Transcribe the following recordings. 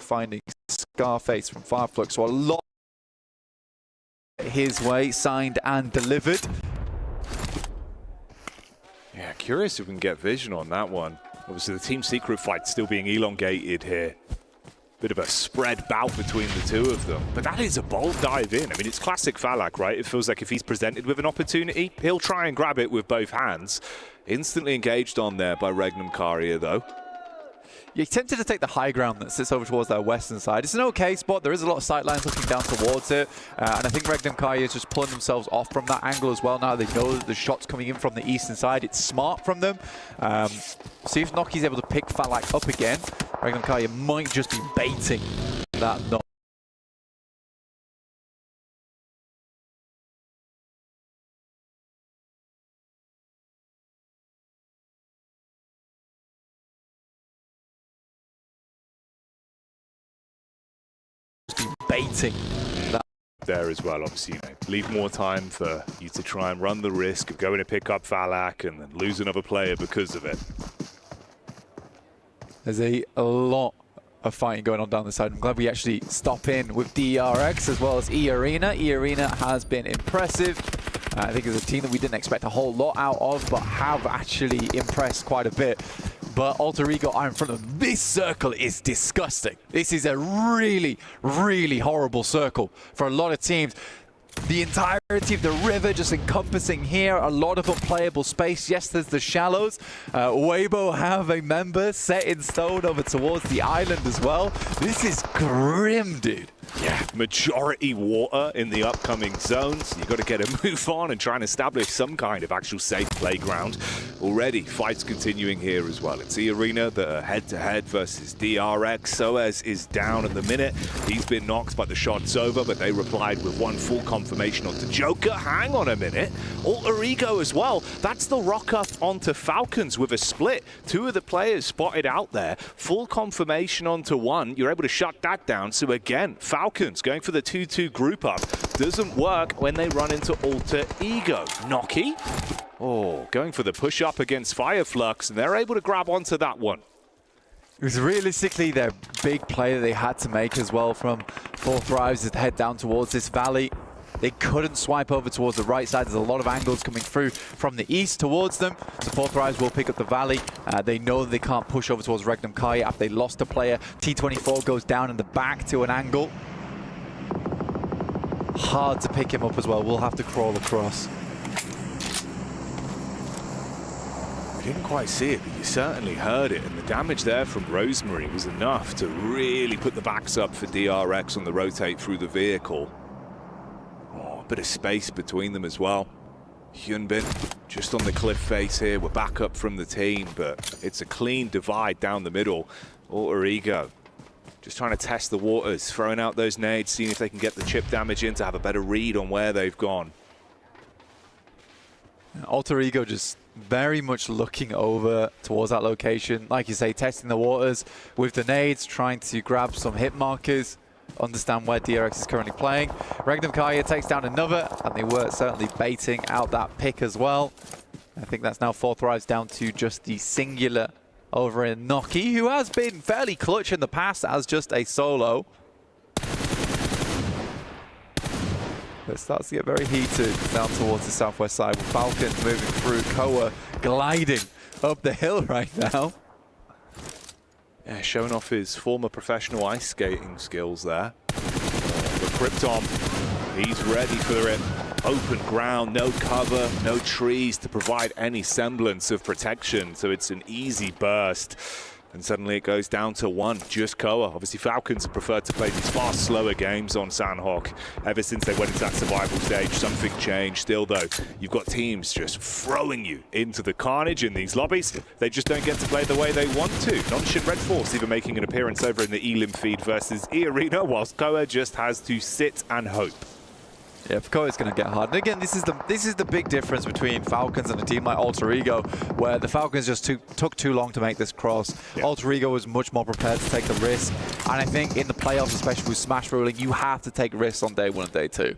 finding Scarface from Fireflux, so a lot his way, signed and delivered. Yeah, curious if we can get vision on that one. Obviously the team secret fight still being elongated here. Bit of a spread bout between the two of them. But that is a bold dive in. I mean, it's classic Falak, right? It feels like if he's presented with an opportunity, he'll try and grab it with both hands. Instantly engaged on there by Regnum Karia, though. You're tempted to take the high ground that sits over towards their western side. It's an okay spot. There is a lot of sight lines looking down towards it. And I think Regnum Karia is just pulling themselves off from that angle as well. Now they know that the shot's coming in from the eastern side. It's smart from them. See if Noki's able to pick Falak up again. Regnum Karia might just be baiting that knock. Baiting that there as well. Obviously, leave more time for you to try and run the risk of going to pick up Falak and then lose another player because of it. There's a lot of fighting going on down the side. I'm glad we actually stop in with rechs as well as E-Arena. E-Arena has been impressive. I think it's a team that we didn't expect a whole lot out of, but have actually impressed quite a bit. But Alter Ego are in front of them. This circle is disgusting. This is a really, really horrible circle for a lot of teams. The entirety of the river just encompassing here, a lot of unplayable space. Yes, there's the shallows. Weibo have a member set in stone over towards the island as well. This is grim, dude. Yeah, majority water in the upcoming zones. You've got to get a move on and try and establish some kind of actual safe playground. Already, fights continuing here as well. It's the arena that are head-to-head versus rechs. Soaz is down at the minute. He's been knocked, but the shot's over, but they replied with one full confirmation onto Joker. Hang on a minute. Alter Ego as well. That's the rock up onto Falcons with a split. Two of the players spotted out there. Full confirmation onto one. You're able to shut that down. So again, Falcons going for the 2-2 group up. Doesn't work when they run into Alter Ego. Noki, going for the push up against Fireflux, and they're able to grab onto that one. It was realistically their big play that they had to make as well from 4 Thrives to head down towards this valley. They couldn't swipe over towards the right side. There's a lot of angles coming through from the east towards them. So 4 Thrives will pick up the valley. They know they can't push over towards Regnum Karia after they lost a player. T24 goes down in the back to an angle. Hard to pick him up as well. We'll have to crawl across. We didn't quite see it, but you certainly heard it. And the damage there from Rosemary was enough to really put the backs up for rechs on the rotate through the vehicle. A bit of space between them as well. Hyunbin just on the cliff face here. We're back up from the team, but it's a clean divide down the middle. Alter Ego just trying to test the waters, throwing out those nades, seeing if they can get the chip damage in to have a better read on where they've gone. Alter Ego just very much looking over towards that location. Like you say, testing the waters with the nades, trying to grab some hit markers, understand where rechs is currently playing. Regnum Karia takes down another, and they were certainly baiting out that pick as well. I think that's now 4 Thrives down to just the singular over in Noki, who has been fairly clutch in the past as just a solo. It starts to get very heated down towards the southwest side with Falcons moving through, Koa gliding up the hill right now. Yeah, showing off his former professional ice skating skills there. But Krypton, he's ready for it. Open ground, no cover, no trees to provide any semblance of protection. So it's an easy burst. And suddenly it goes down to 1, just Koa. Obviously, Falcons have preferred to play these fast, slower games on Sandhawk ever since they went into that survival stage. Something changed. Still, though, you've got teams just throwing you into the carnage in these lobbies. They just don't get to play the way they want to. Non-Shin Red Force even making an appearance over in the Elim feed versus E-Arena, whilst Koa just has to sit and hope. Yeah, Foucault is going to get hard. And again, this is the big difference between Falcons and a team like Alter Ego, where the Falcons just took too long to make this cross. Yeah. Alter Ego was much more prepared to take the risk. And I think in the playoffs, especially with Smash ruling, you have to take risks on day 1 and day 2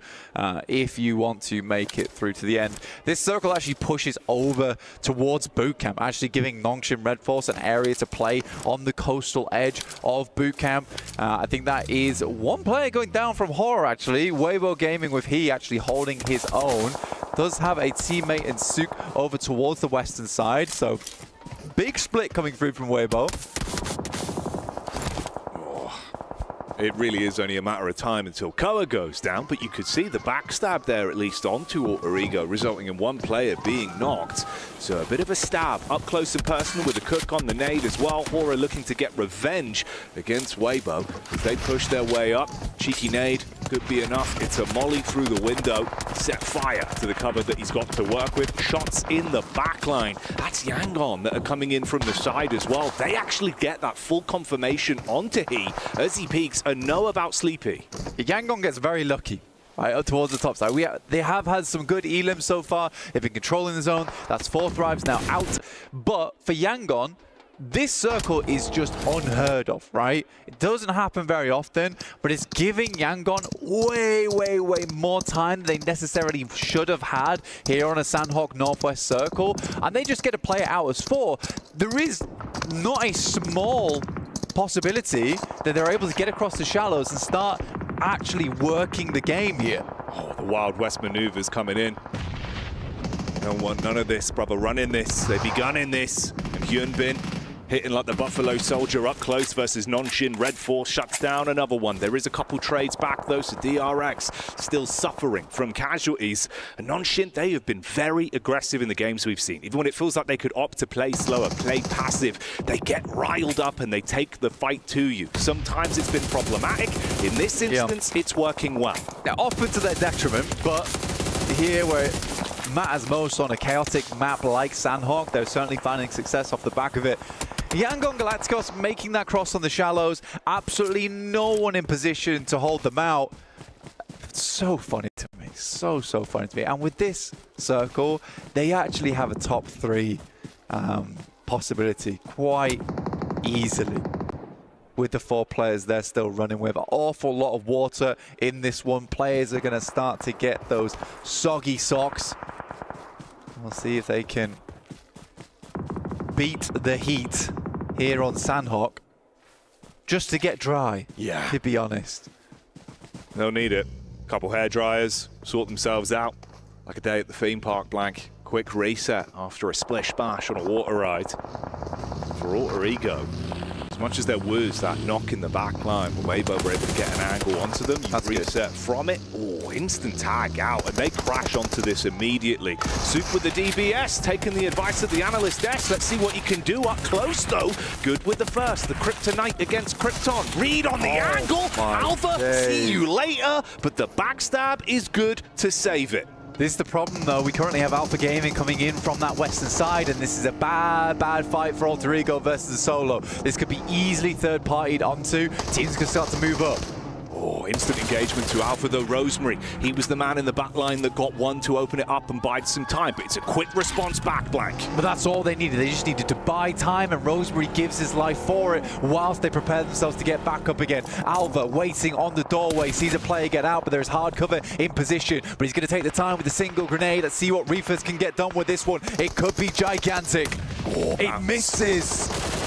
if you want to make it through to the end. This circle actually pushes over towards Boot Camp, actually giving Nongshim Red Force an area to play on the coastal edge of Boot Camp. I think that is one player going down from Horror, actually. Weibo Gaming with he actually holding his own. Does have a teammate in Suk over towards the western side, so big split coming through from Weibo. It really is only a matter of time until Koa goes down, but you could see the backstab there, at least onto Alter Ego, resulting in one player being knocked. So a bit of a stab up close and personal with a cook on the nade as well. Horror looking to get revenge against Weibo. If they push their way up, cheeky nade could be enough. It's a molly through the window, set fire to the cover that he's got to work with. Shots in the back line. That's Yangon that are coming in from the side as well. They actually get that full confirmation onto he as he peeks and know about Sleepy. Yangon gets very lucky. Right, up towards the top side. They have had some good elims so far. They've been controlling the zone. That's 4 thrives now out. But for Yangon, this circle is just unheard of, right? It doesn't happen very often, but it's giving Yangon way more time than they necessarily should have had here on a Sandhawk Northwest circle. And they just get to play it out as 4. There is not a small possibility that they're able to get across the shallows and start actually working the game here. Oh, the Wild West maneuvers coming in. Don't want none of this, brother. Running this. They've begun in this. And Hyunbin hitting like the Buffalo Soldier up close versus Nongshim. Red Force shuts down another one. There is a couple trades back, though, so DRX still suffering from casualties. And Nongshim, they have been very aggressive in the games we've seen. Even when it feels like they could opt to play slower, play passive, they get riled up and they take the fight to you. Sometimes it's been problematic. In this instance, it's working well. Now, often to their detriment, but here where it matters most on a chaotic map like Sandhawk, they're certainly finding success off the back of it. Yangon Galacticos making that cross on the shallows. Absolutely no one in position to hold them out. It's so funny to me. So funny to me. And with this circle, they actually have a top 3 possibility quite easily. With the 4 players they're still running with. An awful lot of water in this one. Players are going to start to get those soggy socks. We'll see if they can beat the heat here on Sandhawk just to get dry, to be honest. They'll need it. Couple hair dryers, sort themselves out like a day at the theme park, Blank. Quick reset after a splish splash on a water ride. For Alter Ego, as much as there was that knock in the back line, Weibo were able to get an angle onto them. You reset from it. Oh, instant tag out, and they crash onto this immediately. Suk with the DBS, taking the advice of the analyst desk. Let's see what he can do up close, though. Good with the first. The Kryptonite against Krypton. Read on the angle. Alpha, see you later. But the backstab is good to save it. This is the problem, though. We currently have Alpha Gaming coming in from that western side, and this is a bad fight for Alter Ego versus the solo. This could be easily third-partied onto. Teams can start to move up. Oh, instant engagement to Alpha, though. Rosemary, he was the man in the back line that got one to open it up and bide some time, but it's a quick response back, Blank. But that's all they needed. They just needed to buy time, and Rosemary gives his life for it whilst they prepare themselves to get back up again. Alva waiting on the doorway, sees a player get out, but there's hard cover in position. But he's going to take the time with a single grenade. Let's see what Reefers can get done with this one. It could be gigantic. Oh, it misses.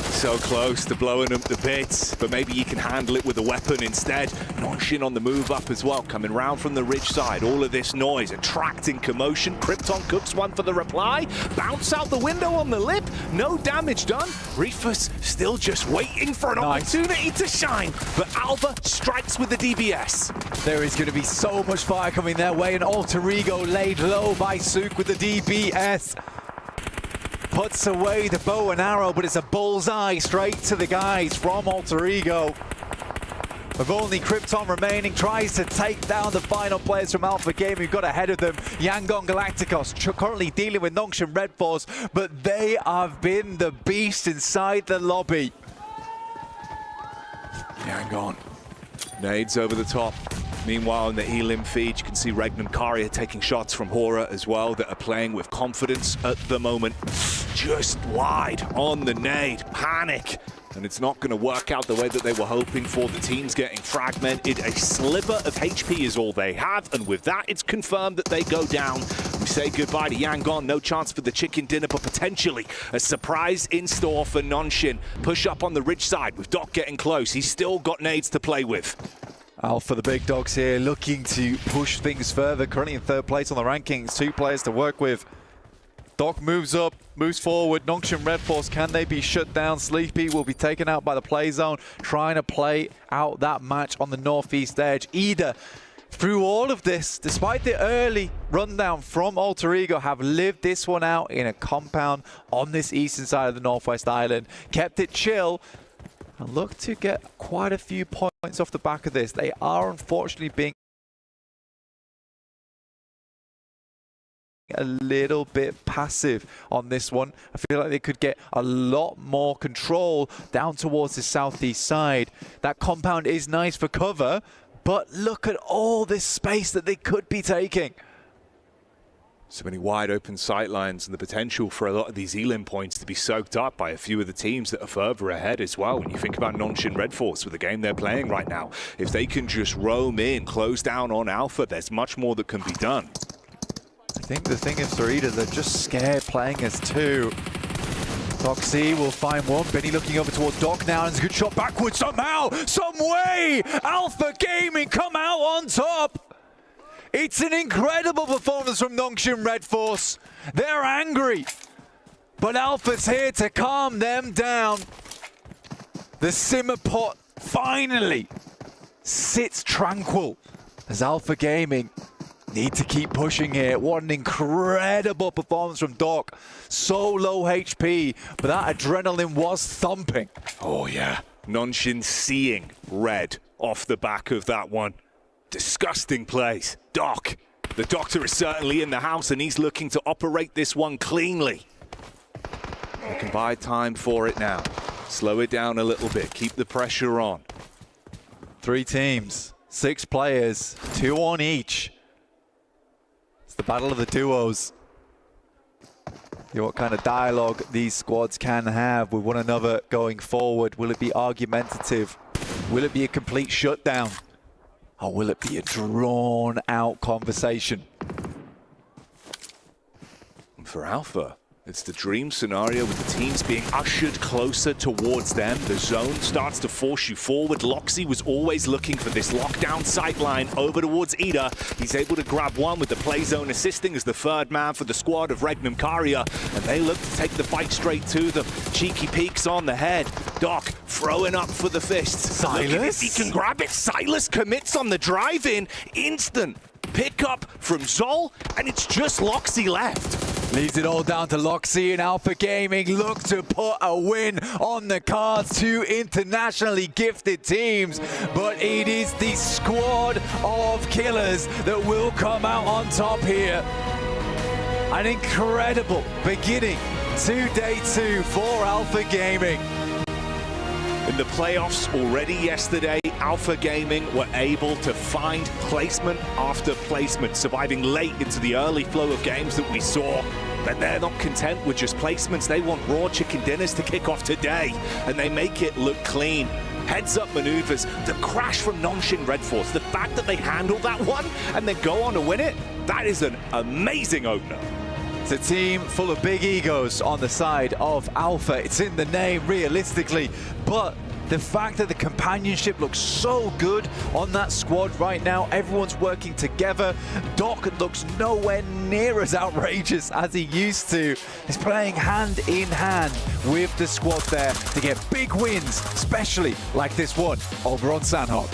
So close to blowing him to bits, but maybe you can handle it with a weapon instead. Nongshim on the move up as well, coming round from the ridge side. All of this noise attracting commotion. Krypton cooks one for the reply. Bounce out the window on the lip. No damage done. Reefus still just waiting for an opportunity to shine, but Alva strikes with the DBS. There is going to be so much fire coming their way, and Alter Ego laid low by Suk with the DBS. Puts away the bow and arrow, but it's a bullseye straight to the guys from Alter Ego. With only Krypton remaining, tries to take down the final players from Alpha Gaming who got ahead of them. Yangon Galacticos currently dealing with Nongshim Red Force, but they have been the beast inside the lobby. Yangon. Nades over the top. Meanwhile, in the elim feed, you can see Regnum Karia taking shots from Hora as well that are playing with confidence at the moment. Just wide on the nade. Panic. And it's not going to work out the way that they were hoping for. The team's getting fragmented. A sliver of HP is all they have. And with that, it's confirmed that they go down. We say goodbye to Yangon. No chance for the chicken dinner, but potentially a surprise in store for Nonshin. Push up on the ridge side with Doc getting close. He's still got nades to play with. Alpha, the big dogs here, looking to push things further. Currently in third place on the rankings. 2 players to work with. Doc moves up, moves forward. Nongshim Red Force, can they be shut down? Sleepy will be taken out by the play zone, trying to play out that match on the northeast edge. Ida, through all of this, despite the early rundown from Alter Ego, have lived this one out in a compound on this eastern side of the Northwest Island. Kept it chill and look to get quite a few points off the back of this. They are unfortunately being a little bit passive on this one. I feel like they could get a lot more control down towards the southeast side. That compound is nice for cover, but look at all this space that they could be taking. So many wide open sightlines and the potential for a lot of these elim points to be soaked up by a few of the teams that are further ahead as well. When you think about Nonshin Red Force with the game they're playing right now, if they can just roam in, close down on Alpha, there's much more that can be done. I think the thing is for Ida, they're just scared playing as 2. Doxy will find one. Benny looking over towards Doc now, and it's a good shot backwards somehow, some way. Alpha Gaming come out on top. It's an incredible performance from Nongshim Red Force. They're angry, but Alpha's here to calm them down. The simmer pot finally sits tranquil as Alpha Gaming need to keep pushing here. What an incredible performance from Doc. So low HP, but that adrenaline was thumping. Oh yeah, Nonshin seeing red off the back of that one. Disgusting plays. Doc, the doctor is certainly in the house and he's looking to operate this one cleanly. They can buy time for it now. Slow it down a little bit, keep the pressure on. 3 teams, 6 players, 2 on each. It's the battle of the duos. You know, what kind of dialogue these squads can have with one another going forward. Will it be argumentative? Will it be a complete shutdown? Or will it be a drawn-out conversation? And for Alpha, it's the dream scenario with the teams being ushered closer towards them. The zone starts to force you forward. Loxy was always looking for this lockdown sightline over towards Ida. He's able to grab one with the play zone assisting as the 3rd man for the squad of Regnum Karia. And they look to take the fight straight to them. Cheeky peeks on the head. Doc throwing up for the fists. Silas? He can grab it. Silas commits on the drive-in. Instant pick-up from Zol, and it's just Loxy left. Leaves it all down to Loxy, and Alpha Gaming look to put a win on the cards. 2 internationally gifted teams, but it is the squad of killers that will come out on top here. An incredible beginning to day 2 for Alpha Gaming. In the playoffs already yesterday, Alpha Gaming were able to find placement after placement, surviving late into the early flow of games that we saw. But they're not content with just placements. They want raw chicken dinners to kick off today, and they make it look clean. Heads-up maneuvers, the crash from Nonshin Red Force, the fact that they handle that one and then go on to win it, that is an amazing opener. It's a team full of big egos on the side of Alpha. It's in the name, realistically, but the fact that the companionship looks so good on that squad right now, everyone's working together. Doc looks nowhere near as outrageous as he used to. He's playing hand in hand with the squad there to get big wins, especially like this one over on Sandhawk.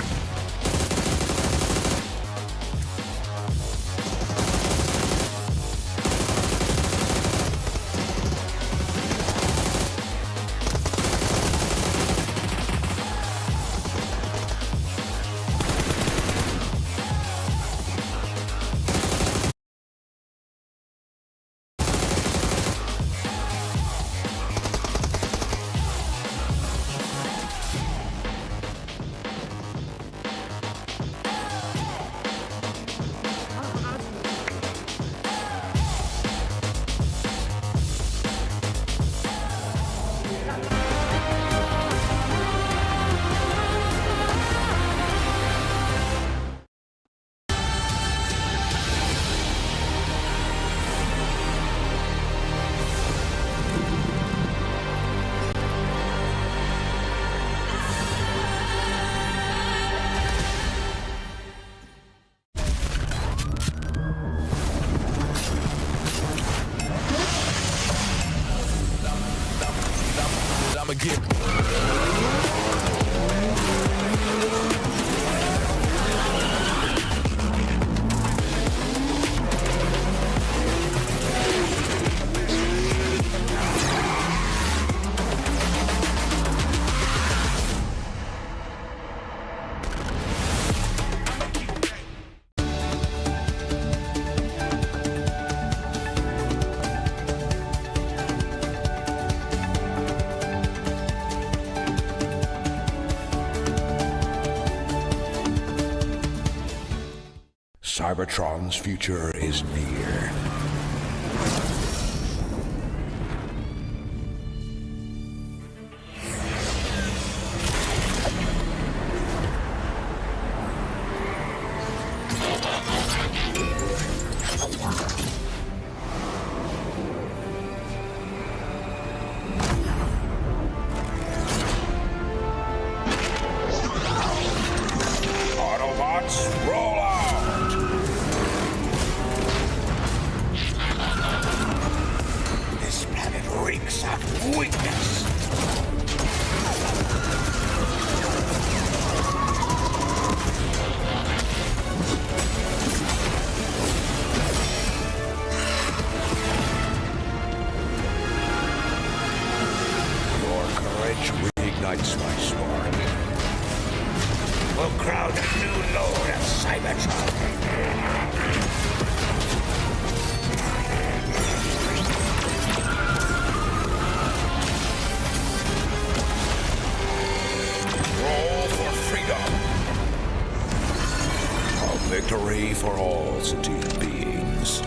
Cybertron's future is near. Autobots, roll out! This planet reeks of weakness. Your courage reignites my spark. We'll crown a new lord of Cybertron. Roll for freedom. A victory for all sentient beings.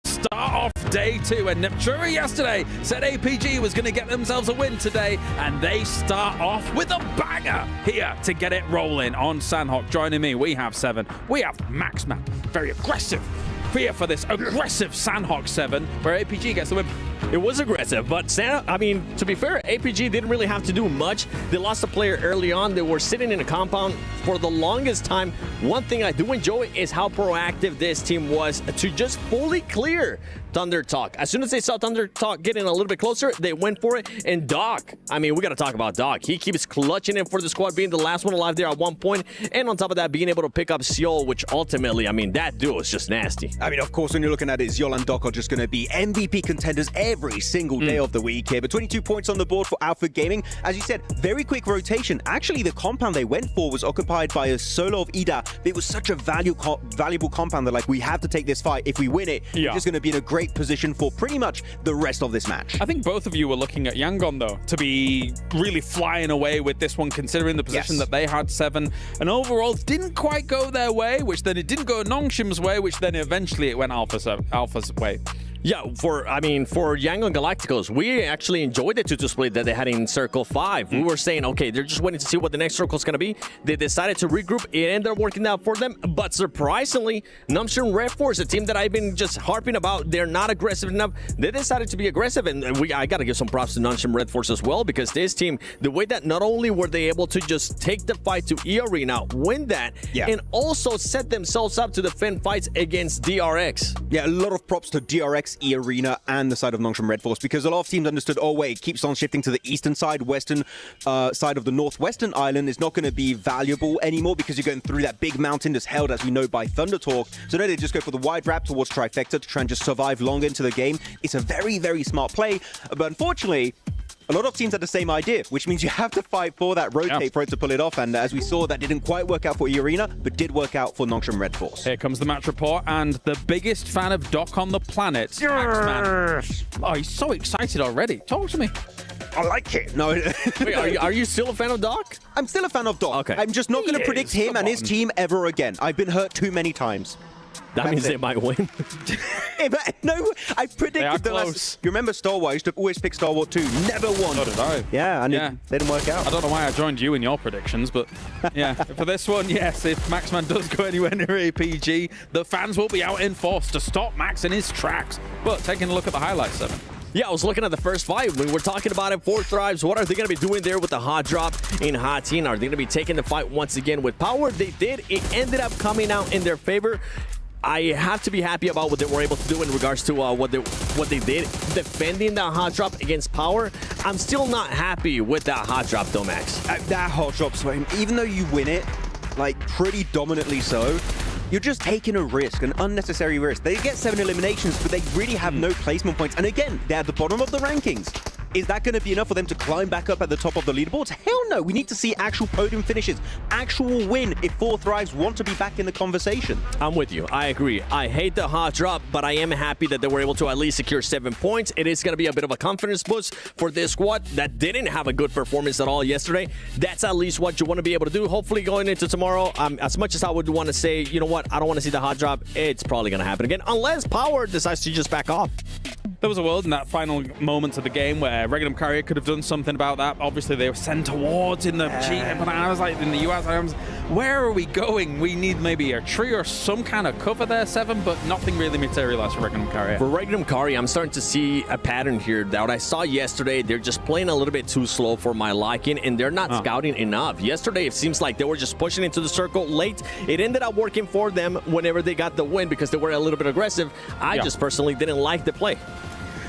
Start off day 2, and Neptura yesterday said APG was going to get themselves a win today, and they start off with a banger here to get it rolling on Sandhawk. Joining me, we have 7. We have Maxman, very aggressive. Here for this aggressive Sandhawk 7, where APG gets the win. It was aggressive, but I mean, to be fair, APG didn't really have to do much. They lost a player early on. They were sitting in a compound for the longest time. One thing I do enjoy is how proactive this team was to just fully clear Thunder Talk. As soon as they saw Thunder Talk getting a little bit closer, they went for it. And Doc, I mean, we got to talk about Doc. He keeps clutching it for the squad, being the last one alive there at one point. And on top of that, being able to pick up Seoul, which ultimately, I mean, that duo is just nasty. I mean, of course, when you're looking at it, Seoul and Doc are just going to be MVP contenders every single day of the week here. But 22 points on the board for Alpha Gaming. As you said, very quick rotation. Actually, the compound they went for was occupied by a solo of Ida. It was such a valuable compound that, like, we have to take this fight. If we win it, we're just going to be in a great position for pretty much the rest of this match. I think both of you were looking at Yangon, though, to be really flying away with this one, considering the position that they had 7. And overall, didn't quite go their way, which then it didn't go Nongshim's way, which then eventually it went Alpha's way. Yeah, for Yangon Galacticos, we actually enjoyed the 2-2 split that they had in Circle 5. We were saying, okay, they're just waiting to see what the next circle is going to be. They decided to regroup. It ended up working out for them. But surprisingly, Namjoon Red Force, a team that I've been just harping about, they're not aggressive enough. They decided to be aggressive, and I got to give some props to Namjoon Red Force as well, because this team, the way that not only were they able to just take the fight to E Arena, win that, and also set themselves up to defend fights against DRX. Yeah, a lot of props to DRX, E Arena, and the side of Nongshim Red Force, because a lot of teams understood, oh wait, keeps on shifting to the eastern side, western side of the northwestern island is not going to be valuable anymore because you're going through that big mountain that's held, as we know, by Thunder Talk. So then they just go for the wide wrap towards Trifecta to try and just survive longer into the game. It's a very, very smart play, but unfortunately, a lot of teams had the same idea, which means you have to fight for that rotate for it to pull it off. And as we saw, that didn't quite work out for Arena, but did work out for Nongshim Red Force. Here comes the match report, and the biggest fan of Doc on the planet, Maxman. Oh, he's so excited already. Talk to me. I like it. No, Wait, are you still a fan of Doc? I'm still a fan of Doc. Okay. I'm just not going to predict him and his on. team ever again. I've been hurt too many times. That means they might win. No, I predicted the close. last. You remember Star Wars? I used to always pick Star Wars 2. Never won. So did I. Yeah, and it didn't work out. I don't know why I joined you in your predictions, but yeah, for this one, yes, if Maxman does go anywhere near APG, the fans will be out in force to stop Max in his tracks. But taking a look at the highlights, 7. Yeah, I was looking at the first fight. We were talking about it, 4 Thrives. What are they going to be doing there with the hot drop in Hot Team? Are they going to be taking the fight once again with power? They did. It ended up coming out in their favor. I have to be happy about what they were able to do in regards to what they did, defending that hot drop against power. I'm still not happy with that hot drop, though, Max. That hot drop swing, even though you win it, like pretty dominantly so, you're just taking a risk, an unnecessary risk. They get 7 eliminations, but they really have no placement points. And again, they're at the bottom of the rankings. Is that going to be enough for them to climb back up at the top of the leaderboards? Hell no. We need to see actual podium finishes, actual win if 4 Thrives want to be back in the conversation. I'm with you. I agree. I hate the hot drop, but I am happy that they were able to at least secure 7 points. It is going to be a bit of a confidence boost for this squad that didn't have a good performance at all yesterday. That's at least what you want to be able to do. Hopefully going into tomorrow, as much as I would want to say, you know what, I don't want to see the hot drop, it's probably going to happen again, unless Power decides to just back off. There was a world in that final moment of the game where Regnum Carrier could have done something about that. Obviously, they were sent towards in the G, but I was like, in the US, I was, where are we going? We need maybe a tree or some kind of cover there, 7, but nothing really materialized for Regnum Carrier. For Regnum Carrier, I'm starting to see a pattern here that what I saw yesterday, they're just playing a little bit too slow for my liking, and they're not scouting enough. Yesterday, it seems like they were just pushing into the circle late. It ended up working for them whenever they got the win because they were a little bit aggressive. I just personally didn't like the play.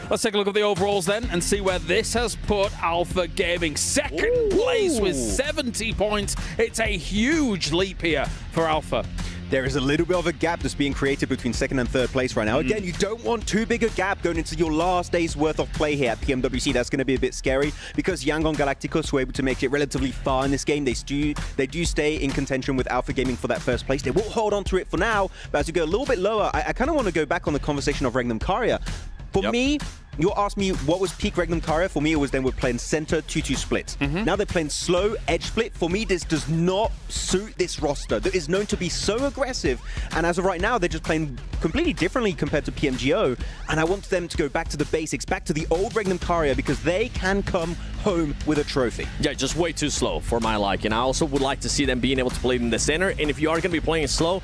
Let's take a look at the overalls then and see where this has put Alpha Gaming. Second place with 70 points. It's a huge leap here for Alpha. There is a little bit of a gap that's being created between 2nd and 3rd place right now. Again, you don't want too big a gap going into your last day's worth of play here at PMWC. That's going to be a bit scary because Yangon Galacticos were able to make it relatively far in this game. They do stay in contention with Alpha Gaming for that 1st place. They will hold on to it for now, but as you go a little bit lower, I kind of want to go back on the conversation of Regnum Carrier. For me, you asked me what was peak Regnum Carrier. For me, it was then we're playing center 2-2 split. Now they're playing slow edge split. For me, this does not suit this roster that is known to be so aggressive. And as of right now, they're just playing completely differently compared to PMGO. And I want them to go back to the basics, back to the old Regnum Carrier because they can come home with a trophy. Yeah, just way too slow for my liking. I also would like to see them being able to play in the center. And if you are going to be playing slow,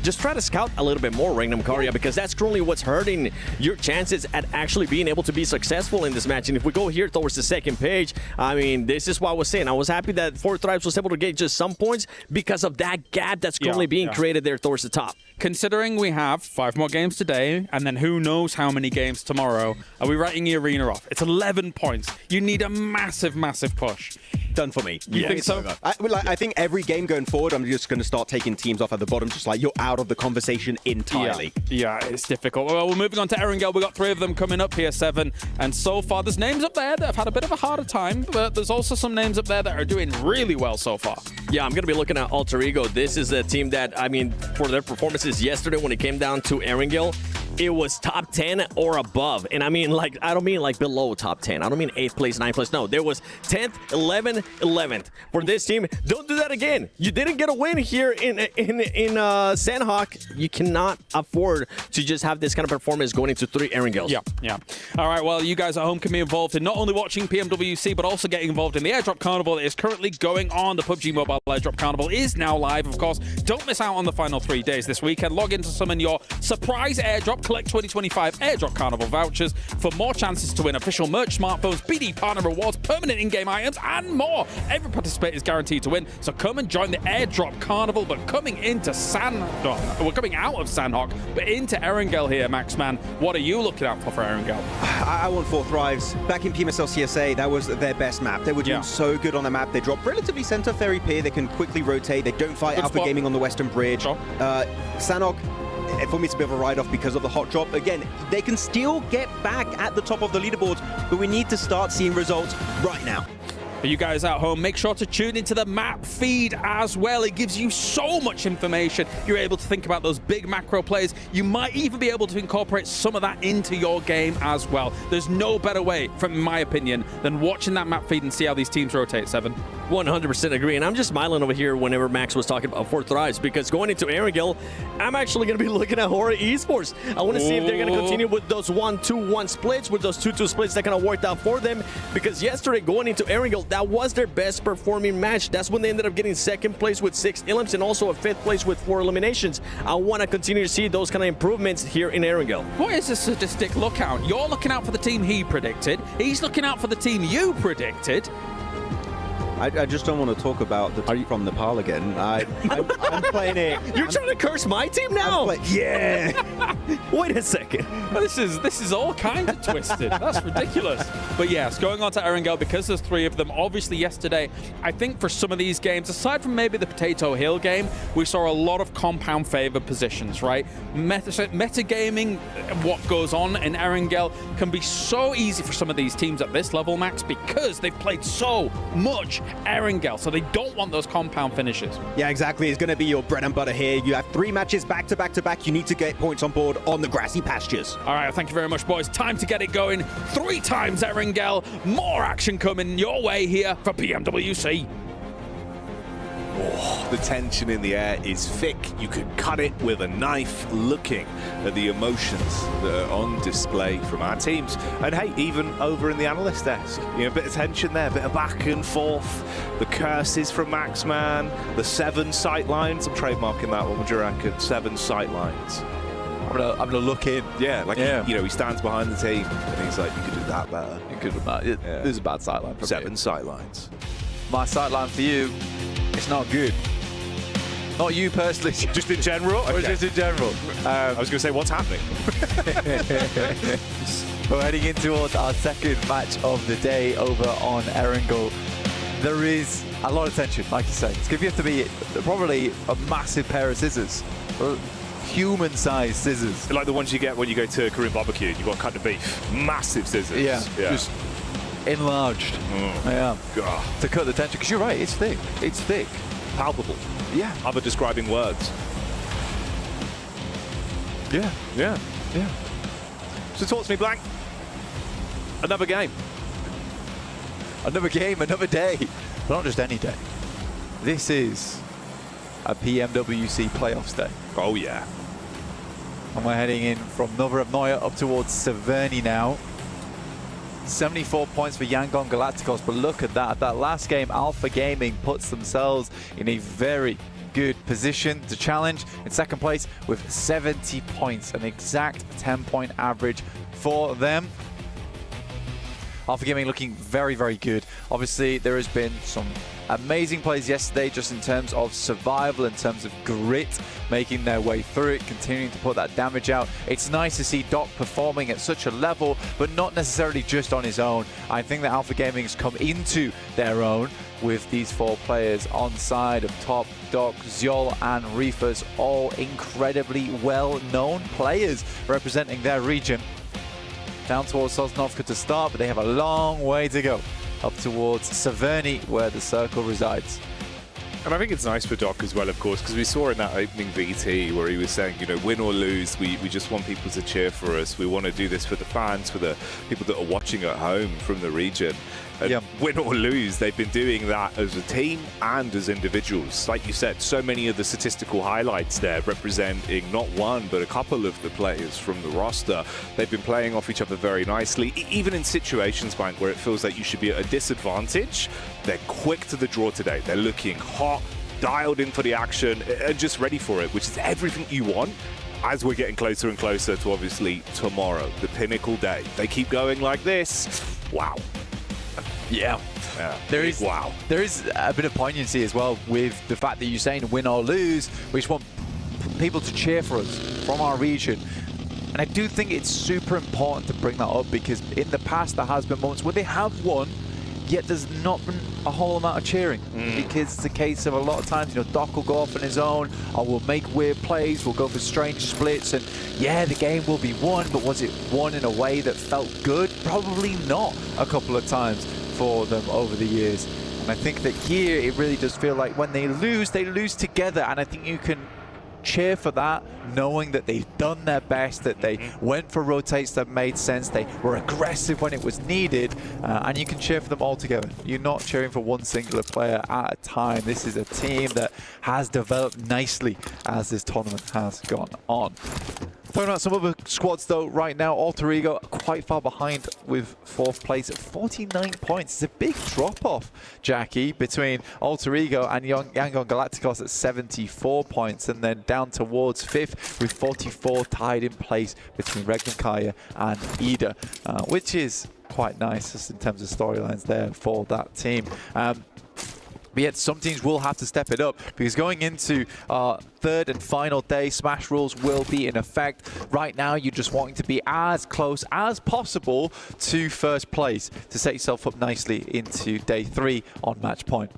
just try to scout a little bit more Regnum Carrier because that's currently what's hurting your chances at actually being able to be successful in this match. And if we go here towards the 2nd page, I mean, this is what I was saying. I was happy that 4 Thrives was able to get just some points because of that gap that's currently being created there towards the top. Considering we have 5 more games today, and then who knows how many games tomorrow, are we writing the arena off? It's 11 points. You need a massive, massive push. Done for me. You think so? I think every game going forward, I'm just going to start taking teams off at the bottom, just like you're out of the conversation entirely. Yeah, it's difficult. Well, we're moving on to Erangel. We've got 3 of them coming up here, 7. And so far, there's names up there that have had a bit of a harder time, but there's also some names up there that are doing really well so far. Yeah, I'm going to be looking at Alter Ego. This is a team that, I mean, for their performances yesterday when it came down to Erangel, it was top 10 or above. And I mean, like, I don't mean like below top 10. I don't mean 8th place, 9th place. No, there was 10th, 11th, 11th for this team. Don't do that again. You didn't get a win here in Sandhawk. You cannot afford to just have this kind of performance going into 3 Erangels. Yeah. All right, well, you guys at home can be involved in not only watching PMWC, but also getting involved in the Airdrop Carnival that is currently going on. The PUBG Mobile Airdrop Carnival is now live, of course. Don't miss out on the final 3 days this weekend. Log in to summon your surprise airdrop. Collect 2025 Airdrop Carnival vouchers for more chances to win official merch, smartphones, BD partner rewards, permanent in-game items, and more. Every participant is guaranteed to win, so come and join the Airdrop Carnival. But coming into Sandhawk, we're coming out of Sandhawk, but into Erangel here, Maxman. What are you looking out for Erangel? I want 4 Thrives. Back in PMSL CSA, that was their best map. They were doing so good on the map. They drop relatively center fairy pier. They can quickly rotate. They don't fight Alpha Gaming on the Western Bridge. Sandhawk, for me, it's a bit of a write-off because of the hot drop. Again, they can still get back at the top of the leaderboards, but we need to start seeing results right now. For you guys at home, make sure to tune into the map feed as well. It gives you so much information. You're able to think about those big macro plays. You might even be able to incorporate some of that into your game as well. There's no better way, from my opinion, than watching that map feed and see how these teams rotate, Seven. 100% agree, and I'm just smiling over here whenever Max was talking about Fourth Thrives, because going into Erangel, I'm actually going to be looking at Horror Esports. I want to see if they're going to continue with those 1-2-1 splits, with those 2-2 splits that kind of worked out for them, because yesterday going into Erangel, that was their best performing match. That's when they ended up getting second place with 6 elims and also a 5th place with 4 eliminations. I want to continue to see those kind of improvements here in Erangel. What is a sadistic lookout? You're looking out for the team he predicted. He's looking out for the team you predicted. I just don't want to talk about the team from Nepal again. I'm playing it. You're trying to curse my team now? Yeah. Wait a second. This is all kinds of twisted. That's ridiculous. But yes, going on to Erangel, because there's 3 of them, obviously yesterday, I think for some of these games, aside from maybe the Potato Hill game, we saw a lot of compound favor positions, right? Metagaming, what goes on in Erangel can be so easy for some of these teams at this level, Max, because they've played so much Erangel, so they don't want those compound finishes. Yeah, exactly. It's going to be your bread and butter here. You have 3 matches back to back to back. You need to get points on board on the grassy pastures. All right, thank you very much, boys. Time to get it going. 3 times Erangel. More action coming your way here for PMWC. Oh, the tension in the air is thick. You could cut it with a knife, looking at the emotions that are on display from our teams. And hey, even over in the analyst desk, you know, a bit of tension there, a bit of back and forth. The curses from Maxman, the 7 sight lines. I'm trademarking that one, would you reckon? 7 sight lines. I'm gonna look in. Yeah, like he stands behind the team and he's like, you could do that better. You could have that. This is a bad sideline for 7 me. sight lines. My sideline for you, it's not good. Not you personally. Just in general? Or Okay. just in general. I was going to say, what's happening? We're heading in towards our second match of the day over on Erangel. There is a lot of tension, like you say. It's going to have to be probably a massive pair of scissors. Human-sized scissors. Like the ones you get when you go to Korean barbecue, you've got to cut the beef. Massive scissors. Yeah. Just enlarged. Yeah. God. To cut the tension. Because you're right, it's thick. It's thick. Palpable. Yeah. Other describing words. Yeah. Yeah. Yeah. So talk to me, Blank. Another game. Another game, another day. But not just any day. This is a PMWC playoffs day. Oh, yeah. And we're heading in from Novorossiysk up towards Severny now. 74 points for Yangon Galacticos, but look at that. That last game, Alpha Gaming puts themselves in a very good position to challenge in second place with 70 points, an exact 10-point average for them. Alpha Gaming looking very, very good. Obviously, there has been some amazing plays yesterday just in terms of survival, in terms of grit, making their way through it, continuing to put that damage out. It's nice to see Doc performing at such a level, but not necessarily just on his own. I think that Alpha Gaming has come into their own with these 4 players on side of top. Doc, Zyol and Reefers, all incredibly well-known players representing their region. Down towards Sosnovka to start, but they have a long way to go up towards Severny, where the circle resides. And I think it's nice for Doc as well, of course, because we saw in that opening VT where he was saying, you know, win or lose, we just want people to cheer for us. We want to do this for the fans, for the people that are watching at home from the region. And win or lose, they've been doing that as a team and as individuals. Like you said, so many of the statistical highlights there representing not one, but a couple of the players from the roster. They've been playing off each other very nicely, even in situations, Bank, where it feels like you should be at a disadvantage. They're quick to the draw today. They're looking hot, dialed in for the action, and just ready for it, which is everything you want as we're getting closer and closer to, obviously, tomorrow, the pinnacle day. They keep going like this. Wow. Yeah. There is a bit of poignancy as well with the fact that you're saying win or lose. We just want people to cheer for us from our region. And I do think it's super important to bring that up, because in the past there has been moments where they have won yet there's not been a whole amount of cheering because it's a case of a lot of times, you know, Doc will go off on his own, or we'll make weird plays, we'll go for strange splits, and yeah, the game will be won, but was it won in a way that felt good? Probably not a couple of times for them over the years. And I think that here it really does feel like when they lose together, and I think you can cheer for that, knowing that they've done their best, that they went for rotates that made sense, they were aggressive when it was needed, and you can cheer for them all together. You're not cheering for one singular player at a time. This is a team that has developed nicely as this tournament has gone on. Throwing out some other squads though right now, Alter Ego quite far behind with 4th place at 49 points. It's a big drop-off, Jackie, between Alter Ego and Yangon Galacticos at 74 points, and then down towards 5th with 44 tied in place between Regnankaya and Ida, which is quite nice just in terms of storylines there for that team. But yet some teams will have to step it up, because going into our 3rd and final day, Smash rules will be in effect. Right now, you're just wanting to be as close as possible to 1st place to set yourself up nicely into day 3 on match point.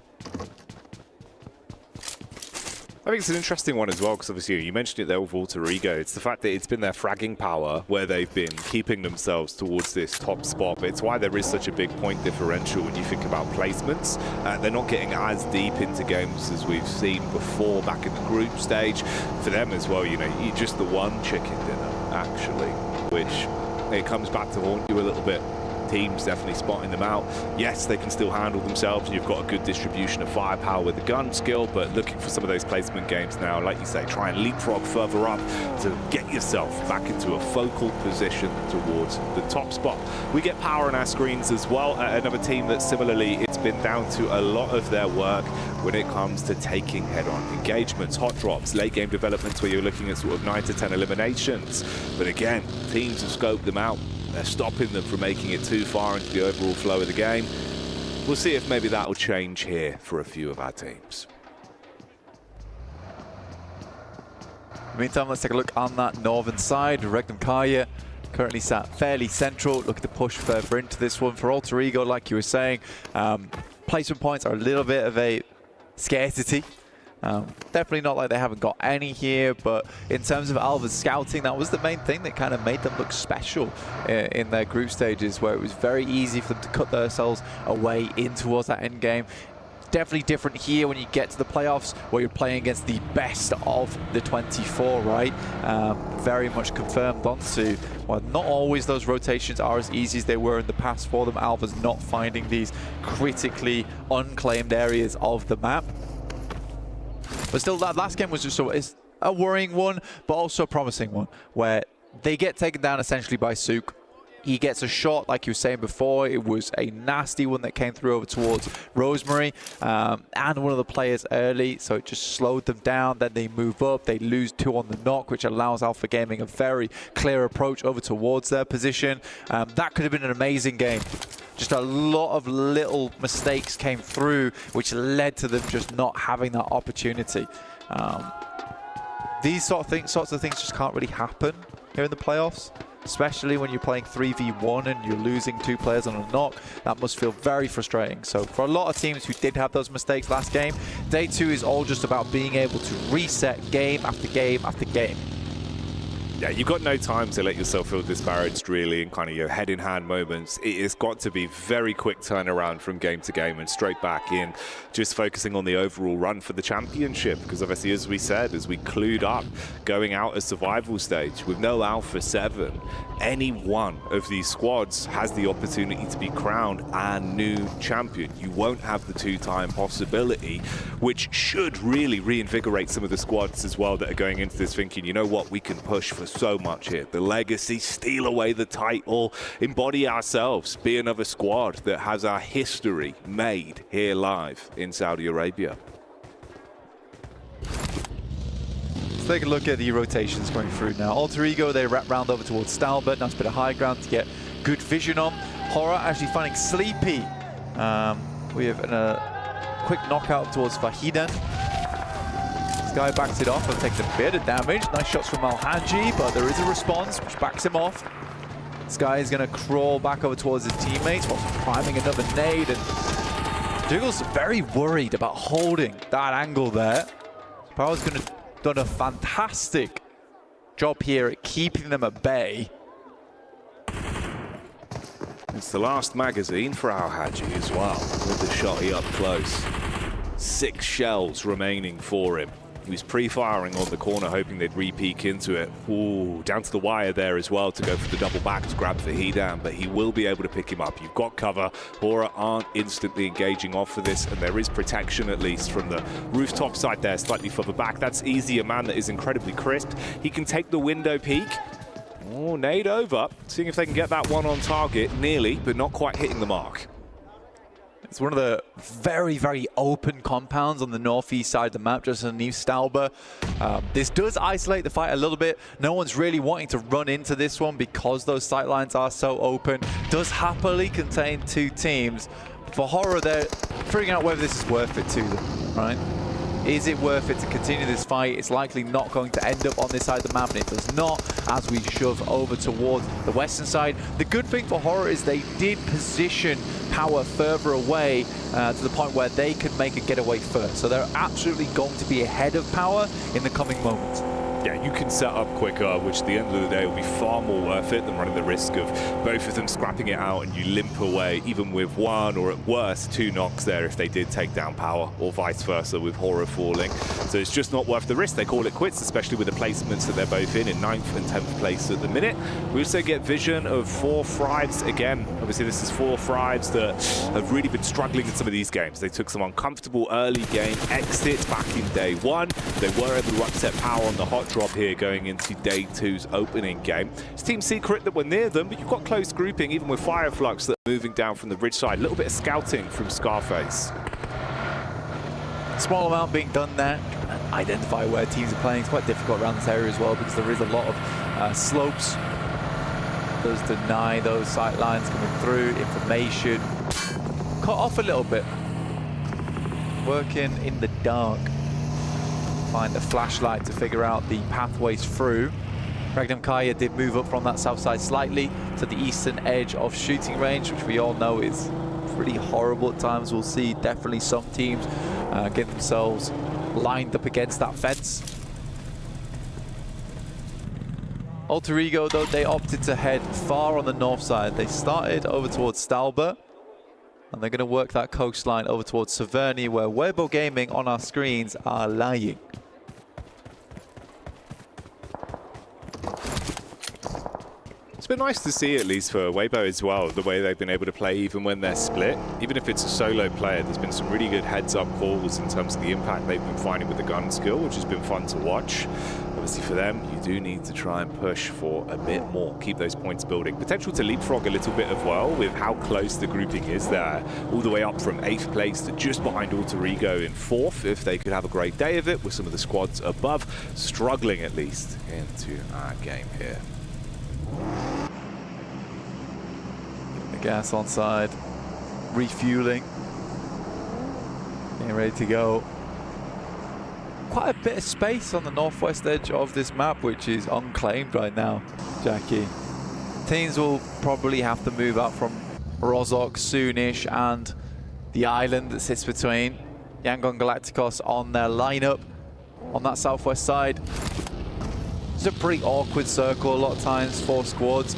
I think it's an interesting one as well, because obviously you mentioned it there with Alter Ego. It's the fact that it's been their fragging power where they've been keeping themselves towards this top spot. But it's why there is such a big point differential when you think about placements. They're not getting as deep into games as we've seen before back in the group stage. For them as well, you know, you're just the one chicken dinner, actually, which it comes back to haunt you a little bit. Teams definitely spotting them out. Yes, they can still handle themselves, and you've got a good distribution of firepower with the gun skill, but looking for some of those placement games now, like you say, try and leapfrog further up to get yourself back into a focal position towards the top spot. We get power on our screens as well. Another team that similarly, it's been down to a lot of their work when it comes to taking head-on engagements, hot drops, late game developments where you're looking at sort of 9 to 10 eliminations. But again, teams have scoped them out. They're stopping them from making it too far into the overall flow of the game. We'll see if maybe that will change here for a few of our teams. In the meantime, let's take a look on that northern side. Regnankaya currently sat fairly central, looking to push further into this one. For Alter Ego, like you were saying, placement points are a little bit of a scarcity. Definitely not like they haven't got any here, but in terms of Alva's scouting, that was the main thing that kind of made them look special in their group stages, where it was very easy for them to cut themselves away in towards that end game. Definitely different here when you get to the playoffs, where you're playing against the best of the 24, right? Very much confirmed onto, well, not always those rotations are as easy as they were in the past for them. Alva's not finding these critically unclaimed areas of the map. But still, that last game was just it's a worrying one, but also a promising one, where they get taken down essentially by Sook. He gets a shot, like you were saying before. It was a nasty one that came through over towards Rosemary and one of the players early, so it just slowed them down. Then they move up, they lose 2 on the knock, which allows Alpha Gaming a very clear approach over towards their position. That could have been an amazing game. Just a lot of little mistakes came through, which led to them just not having that opportunity. These sorts of things just can't really happen here in the playoffs, especially when you're playing 3v1 and you're losing 2 players on a knock. That must feel very frustrating. So for a lot of teams who did have those mistakes last game, day 2 is all just about being able to reset game after game after game. Yeah, you've got no time to let yourself feel disparaged, really, in kind of your head-in-hand moments. It has got to be very quick turnaround from game to game and straight back in, just focusing on the overall run for the championship. Because obviously, as we said, as we clued up going out a survival stage with no Alpha 7, any one of these squads has the opportunity to be crowned a new champion. You won't have the 2-time possibility, which should really reinvigorate some of the squads as well that are going into this thinking, you know what, we can push for so much here. The legacy, steal away the title, embody ourselves, be another squad that has our history made here live in Saudi Arabia. Let's take a look at the rotations going through now. Alter Ego, they wrap round over towards Stalbert. Nice bit of high ground to get good vision on. Horror actually finding Sleepy. We have a quick knockout towards Fahidan. Guy backs it off and takes a bit of damage. Nice shots from Alhaji, but there is a response which backs him off. Sky is going to crawl back over towards his teammates while priming another nade, and Jiggle's very worried about holding that angle there. Power's going to done a fantastic job here at keeping them at bay. It's the last magazine for Al Haji as well, with the shotty up close. 6 shells remaining for him. He was pre-firing on the corner, hoping they'd re-peek into it. Ooh, down to the wire there as well to go for the double back to grab the Hedam, but he will be able to pick him up. You've got cover. Hora aren't instantly engaging off for this, and there is protection at least from the rooftop side there, slightly further back. That's easy. A man that is incredibly crisp. He can take the window peek. Oh, nade over. Seeing if they can get that one on target. Nearly, but not quite hitting the mark. It's one of the very, very open compounds on the northeast side of the map, just underneath Stalber. This does isolate the fight a little bit. No one's really wanting to run into this one because those sightlines are so open. Does happily contain 2 teams. For Hora, they're figuring out whether this is worth it to them, right? Is it worth it to continue this fight? It's likely not going to end up on this side of the map, and it does not as we shove over towards the western side. The good thing for Hora is they did position Power further away to the point where they could make a getaway first. So they're absolutely going to be ahead of Power in the coming moments. Yeah, you can set up quicker, which at the end of the day will be far more worth it than running the risk of both of them scrapping it out and you limp away, even with 1 or at worst 2 knocks there if they did take down Power, or vice versa with Hora falling. So it's just not worth the risk. They call it quits, especially with the placements that they're both in 9th and 10th place at the minute. We also get vision of 4 Thrives again. Obviously, this is 4 Thrives that have really been struggling in some of these games. They took some uncomfortable early game exits back in day 1. They were able to upset Power on the hot drop here going into day 2's opening game. It's Team Secret that were near them, but you've got close grouping, even with Fireflux that are moving down from the bridge side. A little bit of scouting from Scarface. Small amount being done there. Identify where teams are playing. It's quite difficult around this area as well because there is a lot of slopes. Does deny those sight lines coming through. Information cut off a little bit. Working in the dark. Find a flashlight to figure out the pathways through. Magnum Kaya did move up from that south side slightly to the eastern edge of shooting range, which we all know is pretty horrible at times. We'll see definitely some teams get themselves lined up against that fence. Alter Ego, though, they opted to head far on the north side. They started over towards Stalber, and they're going to work that coastline over towards Severny, where Weibo Gaming on our screens are lying. It's been nice to see, at least for Weibo as well, the way they've been able to play even when they're split. Even if it's a solo player, there's been some really good heads-up calls in terms of the impact they've been finding with the gun skill, which has been fun to watch. Obviously for them, you do need to try and push for a bit more, keep those points building. Potential to leapfrog a little bit as well with how close the grouping is there, all the way up from 8th place to just behind Alter Ego in 4th, if they could have a great day of it with some of the squads above, struggling at least into our game here. The gas on side, refueling, getting ready to go. Quite a bit of space on the northwest edge of this map, which is unclaimed right now, Jackie. Teams will probably have to move out from Rozhok soonish, and the island that sits between Yangon Galacticos on their lineup on that southwest side. It's a pretty awkward circle a lot of times for squads.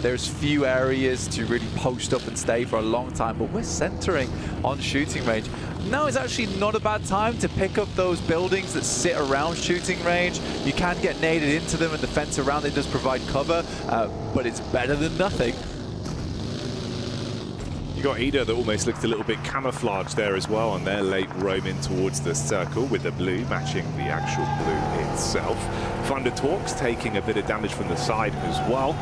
There's few areas to really post up and stay for a long time, but we're centering on shooting range. Now is actually not a bad time to pick up those buildings that sit around shooting range. You can get naded into them, and the fence around it does provide cover, but it's better than nothing. You got Ida that almost looked a little bit camouflaged there as well, and they're late roaming towards the circle with the blue matching the actual blue itself. Thunder Talks taking a bit of damage from the side as well.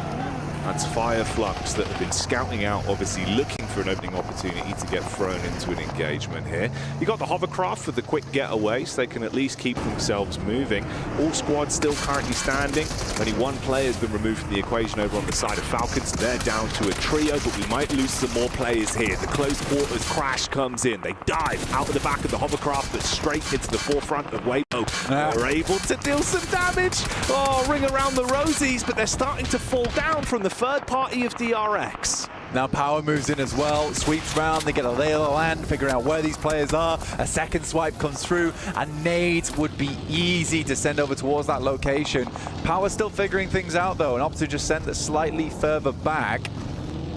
That's Fireflux that have been scouting out, obviously looking for an opening opportunity to get thrown into an engagement here. You got the hovercraft for the quick getaway, so they can at least keep themselves moving. All squads still currently standing. Only one player has been removed from the equation over on the side of Falcons. They're down to a trio, but we might lose some more players here. The close quarters crash comes in. They dive out of the back of the hovercraft, but straight into the forefront of Weibo. They're able to deal some damage. Oh, ring around the rosies, but they're starting to fall down from the third party of DRX. Now Power moves in as well, sweeps round, they get a lay of the land, figuring out where these players are. A second swipe comes through, and nades would be easy to send over towards that location. Power still figuring things out though, and opts to just send it slightly further back.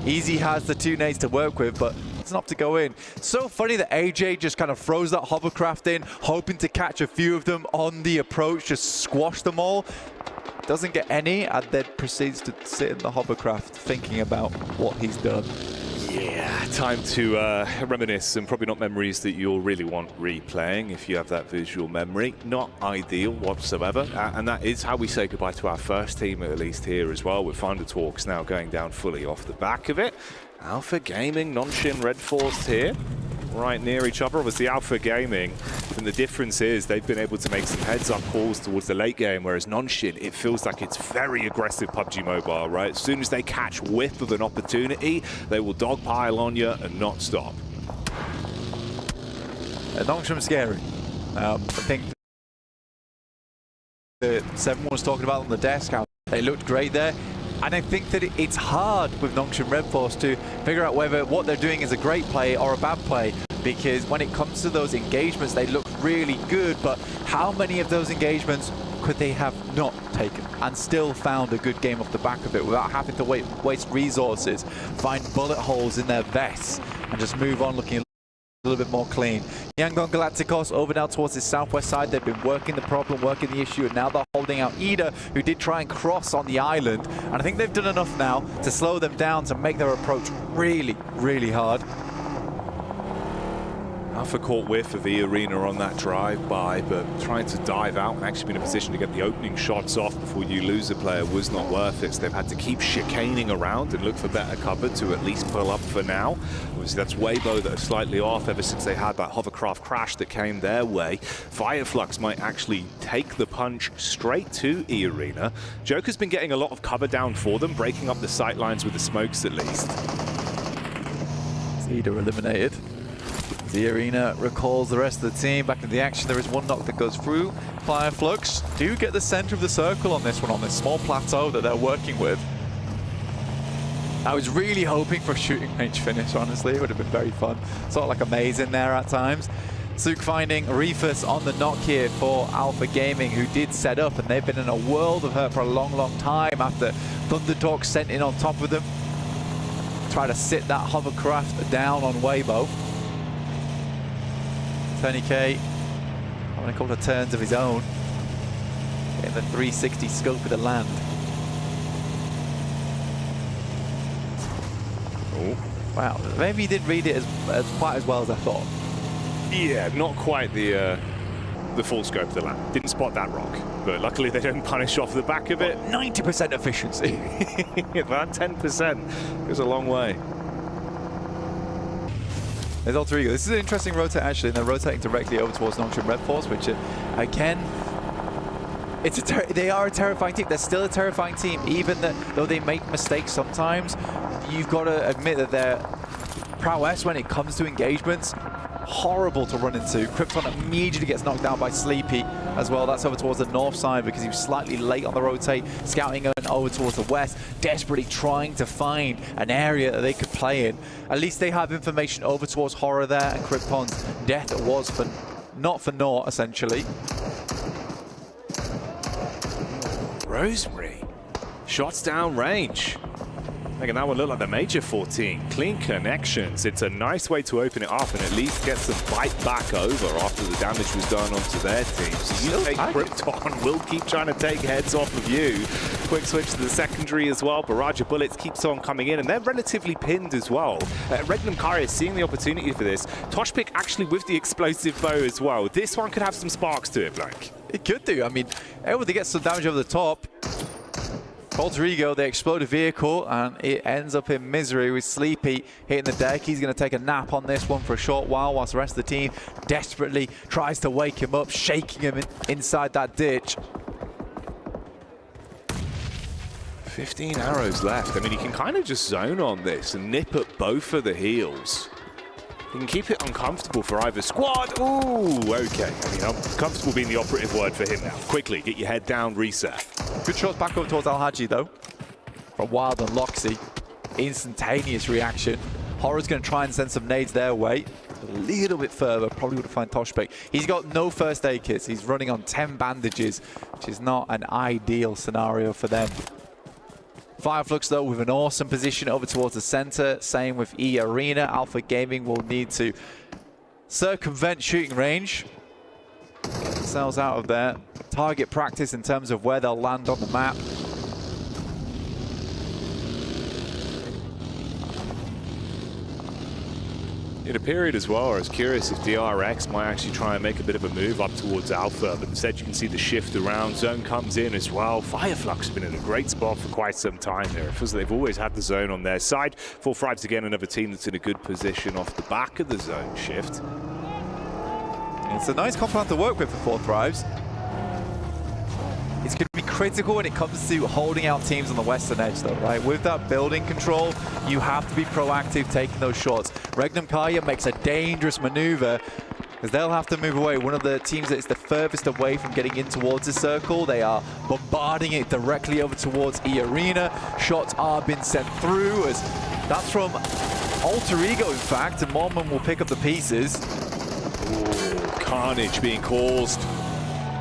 Easy has the 2 nades to work with, but it's not to go in. So funny that AJ just kind of throws that hovercraft in, hoping to catch a few of them on the approach, just squash them all. Doesn't get any, and then proceeds to sit in the hovercraft thinking about what he's done. Yeah, time to reminisce, and probably not memories that you'll really want replaying if you have that visual memory. Not ideal whatsoever, and that is how we say goodbye to our first team, at least here as well, with Thunder Talks now going down fully off the back of it. Alpha Gaming, Nonshin, Red Force here, right near each other. Obviously Alpha Gaming, and the difference is they've been able to make some heads-up calls towards the late game, whereas Nonshin, it feels like it's very aggressive PUBG Mobile, right? As soon as they catch whiff of an opportunity, they will dogpile on you and not stop. Nongshin's scary. I think the 7 was talking about on the desk, how they looked great there. And I think that it's hard with Nongshim Red Force to figure out whether what they're doing is a great play or a bad play, because when it comes to those engagements, they look really good, but how many of those engagements could they have not taken and still found a good game off the back of it without having to waste resources, find bullet holes in their vests, and just move on looking a little bit more clean. Yangon Galacticos over now towards the southwest side. They've been working the problem, working the issue, and now they're holding out Ida, who did try and cross on the island. And I think they've done enough now to slow them down, to make their approach really, really hard. Alpha caught whiff of the arena on that drive-by, but trying to dive out and actually be in a position to get the opening shots off before you lose a player was not worth it. So they've had to keep chicaning around and look for better cover to at least pull up for now. Obviously that's Weibo that are slightly off ever since they had that hovercraft crash that came their way. Fireflux might actually take the punch straight to E-Arena. Joker's been getting a lot of cover down for them, breaking up the sight lines with the smokes at least. Ida eliminated. The Arena recalls the rest of the team back into the action. There is one knock that goes through. Fireflux do get the center of the circle on this one, on this small plateau that they're working with. I was really hoping for a shooting range finish, honestly. It would have been very fun. Sort of like a maze in there at times. Sook finding Reefus on the knock here for Alpha Gaming, who did set up, and they've been in a world of hurt for a long, long time after Thunder Talk sent in on top of them. Try to sit that hovercraft down on Weibo. Tony K having a couple of turns of his own, getting the 360 scope of the land. Oh. Wow, maybe he didn't read it as quite as well as I thought. Yeah, not quite the full scope of the land. Didn't spot that rock, but luckily they don't punish off the back of it. 90% efficiency. That 10% goes a long way. There's Alter Ego. This is an interesting rotate actually, and they're rotating directly over towards Nongshim Red Force, which again, they are a terrifying team. They're still a terrifying team, even though they make mistakes sometimes. You've got to admit that their prowess when it comes to engagements, horrible to run into. Krypton immediately gets knocked down by Sleepy as well. That's over towards the north side because he was slightly late on the rotate, scouting over towards the west, desperately trying to find an area that they could play in. At least they have information over towards Horror there, and Krypton's death was for not for naught, essentially. Rosemary, shots down range. Making that one look like the Major 14. Clean connections. It's a nice way to open it up and at least get some bite back over after the damage was done onto their team. So you take Krypton, will keep trying to take heads off of you. Quick switch to the secondary as well. Barrage of bullets keeps on coming in, and they're relatively pinned as well. Regnum Kari is seeing the opportunity for this. Toshpick actually with the explosive bow as well. This one could have some sparks to it, Blank. It could do. I mean, able to get some damage over the top. Alter Ego, they explode a vehicle and it ends up in misery with Sleepy hitting the deck. He's going to take a nap on this one for a short whilst the rest of the team desperately tries to wake him up, shaking him inside that ditch. 15 arrows left. I mean, you can kind of just zone on this and nip at both of the heels. You can keep it uncomfortable for either squad. Ooh, okay. I mean, uncomfortable being the operative word for him now. Quickly, get your head down, reset. Good shots back up towards Al-Haji, though. From Wild and Loxy. Instantaneous reaction. Horror's going to try and send some nades their way. A little bit further, probably would have found Toshbek. He's got no first aid kits. He's running on 10 bandages, which is not an ideal scenario for them. Fireflux, though, with an awesome position over towards the center. Same with E Arena. Alpha Gaming will need to circumvent shooting range. Get themselves out of there. Target practice in terms of where they'll land on the map. In a period as well, I was curious if DRX might actually try and make a bit of a move up towards Alpha, but instead you can see the shift around. Zone comes in as well. Fireflux has been in a great spot for quite some time there. It feels like they've always had the zone on their side. 4-5's again another team that's in a good position off the back of the zone shift. It's a nice compound to work with for 4 Thrives. It's going to be critical when it comes to holding out teams on the western edge, though, right? With that building control, you have to be proactive taking those shots. Regnum Kaya makes a dangerous maneuver because they'll have to move away. One of the teams that is the furthest away from getting in towards the circle, they are bombarding it directly over towards E Arena. Shots are being sent through as that's from Alter Ego, in fact, and Mormon will pick up the pieces. Ooh, carnage being caused.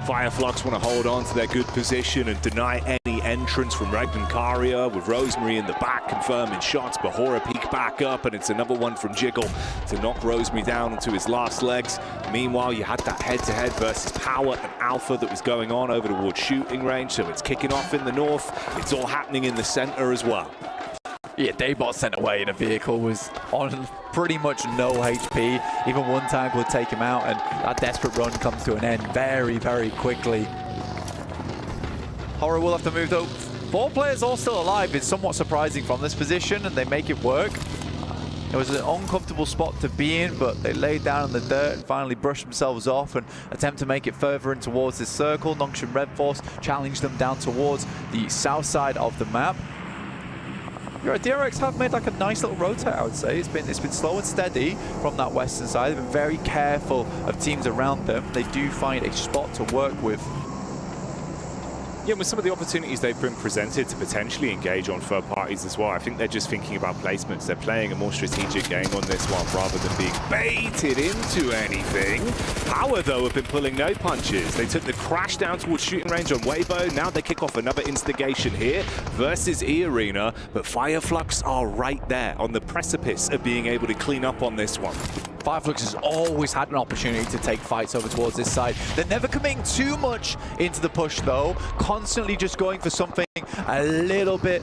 Fireflux want to hold on to their good position and deny any entrance from Regnum Karia, with Rosemary in the back confirming shots. Bahora peek back up, and it's another one from Jiggle to knock Rosemary down into his last legs. Meanwhile, you had that head-to-head versus Power and Alpha that was going on over towards shooting range, so it's kicking off in the north. It's all happening in the center as well. Yeah, Daybot sent away in a vehicle, was on pretty much no HP. Even one tank would take him out, and that desperate run comes to an end very, very quickly. Horror will have to move, though. 4 players all still alive. It's somewhat surprising from this position, and they make it work. It was an uncomfortable spot to be in, but they laid down in the dirt and finally brushed themselves off and attempt to make it further in towards this circle. Nongshim Red Force challenged them down towards the south side of the map. DRX have made like a nice little rotate, I would say. It's been slow and steady from that western side. They've been very careful of teams around them. They do find a spot to work with. Yeah, with some of the opportunities they've been presented to potentially engage on third parties as well, I think they're just thinking about placements. They're playing a more strategic game on this one rather than being baited into anything. Power, though, have been pulling no punches. They took the crash down towards shooting range on Weibo. Now they kick off another instigation here versus E Arena, but Fireflux are right there on the precipice of being able to clean up on this one. Fireflux has always had an opportunity to take fights over towards this side. They're never committing too much into the push, though. Constantly just going for something a little bit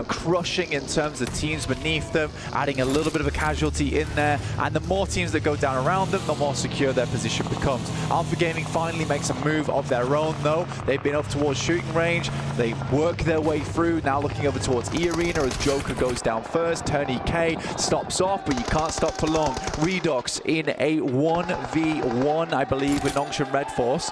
crushing in terms of teams beneath them, adding a little bit of a casualty in there. And the more teams that go down around them, the more secure their position becomes. Alpha Gaming finally makes a move of their own, though. They've been up towards shooting range. They work their way through, now looking over towards E Arena as Joker goes down first. Turn EK stops off, but you can't stop for long. Redox in a 1v1, I believe, with Nongshim Red Force.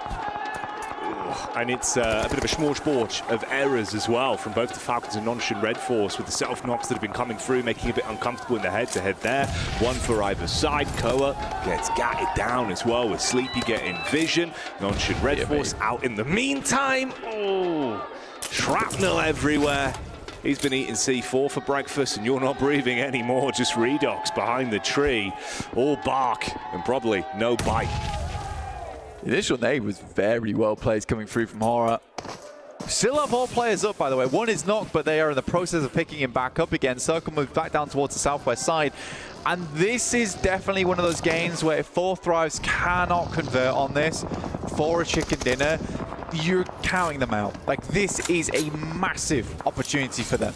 And it's a bit of a smorgasbord of errors as well from both the Falcons and Nongshim Red Force, with the self-knocks that have been coming through, making it a bit uncomfortable in the head-to-head there. One for either side. Koa gets gatted down as well, with Sleepy getting vision. Nongshim Red Force out in the meantime. Oh, shrapnel everywhere. He's been eating C4 for breakfast, and you're not breathing anymore. Just Redox behind the tree. All bark and probably no bite. The initial nade was very well played coming through from Horror. Still have all players up, by the way. One is knocked, but they are in the process of picking him back up again. Circle moves back down towards the southwest side. And this is definitely one of those games where if 4 Thrives cannot convert on this for a chicken dinner, you're counting them out. Like, this is a massive opportunity for them.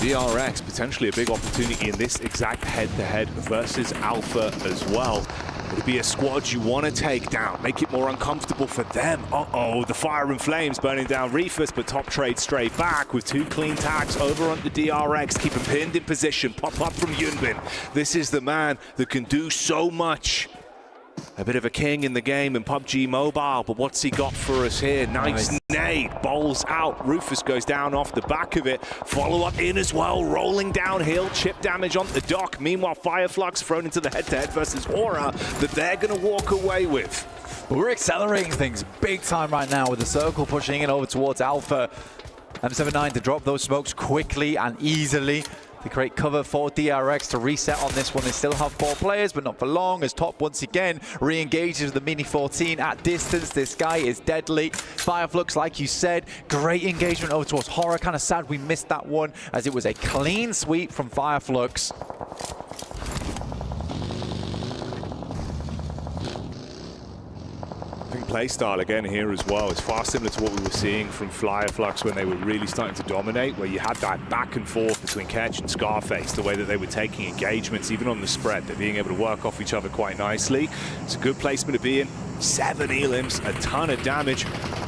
DRX, potentially a big opportunity in this exact head-to-head versus Alpha as well. It'd be a squad you want to take down, make it more uncomfortable for them. Uh-oh, the fire and flames burning down Reefus, but top trade straight back with 2 clean tags over on the DRX, keep him pinned in position, pop up from Yunbin. This is the man that can do so much. A bit of a king in the game in PUBG Mobile, but what's he got for us here? Nice nade, bowls out. Rufus goes down off the back of it. Follow up in as well, rolling downhill. Chip damage on the dock. Meanwhile, Fireflux thrown into the head-to-head versus Aura that they're going to walk away with. But we're accelerating things big time right now with the circle pushing in over towards Alpha. M79 to drop those smokes quickly and easily. To create cover for DRX to reset on this one. They still have 4 players, but not for long, as Top once again re-engages with the Mini 14 at distance. This guy is deadly. Fireflux, like you said, great engagement over towards Horror. Kind of sad we missed that one, as it was a clean sweep from Fireflux. Playstyle again here as well. It's far similar to what we were seeing from Fireflux when they were really starting to dominate, where you had that back and forth between Ketch and Scarface, the way that they were taking engagements, even on the spread. They're being able to work off each other quite nicely. It's a good placement to be in. 7 elims, a ton of damage.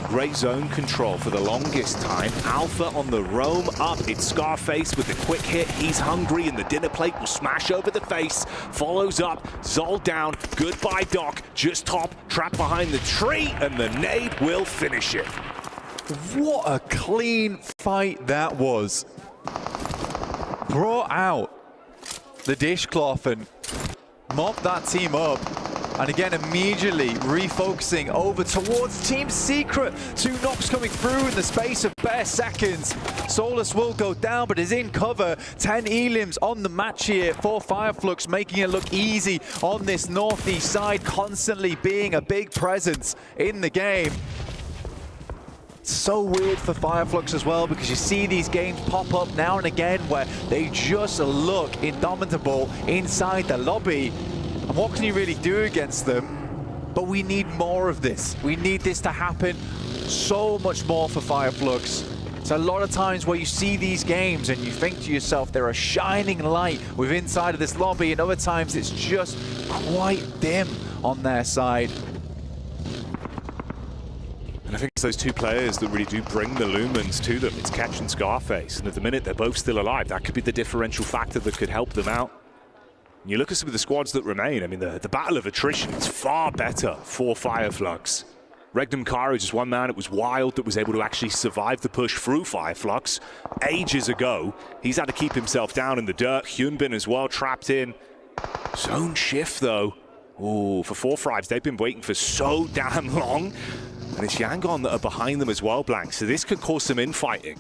Great zone control for the longest time. Alpha on the roam up. It's Scarface with the quick hit. He's hungry, and the dinner plate will smash over the face. Follows up. Zol down. Goodbye, Doc. Just Top. Trapped behind the tree, and the nade will finish it. What a clean fight that was. Brought out the dishcloth and mopped that team up. And again, immediately refocusing over towards Team Secret. 2 knocks coming through in the space of bare seconds. Solus will go down, but is in cover. 10 elims on the match here for Fireflux, making it look easy on this northeast side, constantly being a big presence in the game. So weird for Fireflux as well, because you see these games pop up now and again where they just look indomitable inside the lobby. And what can you really do against them? But we need more of this. We need this to happen so much more for Fireflux. So a lot of times where you see these games and you think to yourself, they're a shining light within inside of this lobby, and other times it's just quite dim on their side. And I think it's those 2 players that really do bring the lumens to them. It's Ketch and Scarface. And at the minute, they're both still alive. That could be the differential factor that could help them out. You look at some of the squads that remain. I mean, the battle of attrition is far better for Fireflux. Regnum Cairo, just one man. It was Wild that was able to actually survive the push through Fireflux ages ago. He's had to keep himself down in the dirt. Hyunbin as well, trapped in. Zone shift, though. Oh, for 4 Thrives, they've been waiting for so damn long. And it's Yangon that are behind them as well, Blank. So this could cause some infighting.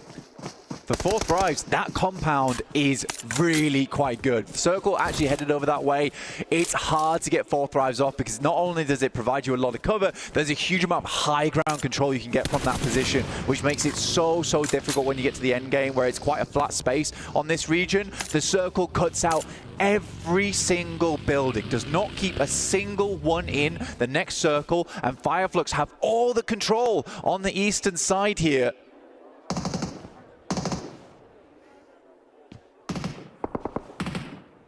For 4 Thrives, that compound is really quite good. Circle actually headed over that way. It's hard to get 4 Thrives off, because not only does it provide you a lot of cover, there's a huge amount of high ground control you can get from that position, which makes it so difficult when you get to the end game, where it's quite a flat space on this region. The Circle cuts out every single building, does not keep a single one in the next circle, and Fireflux have all the control on the eastern side here.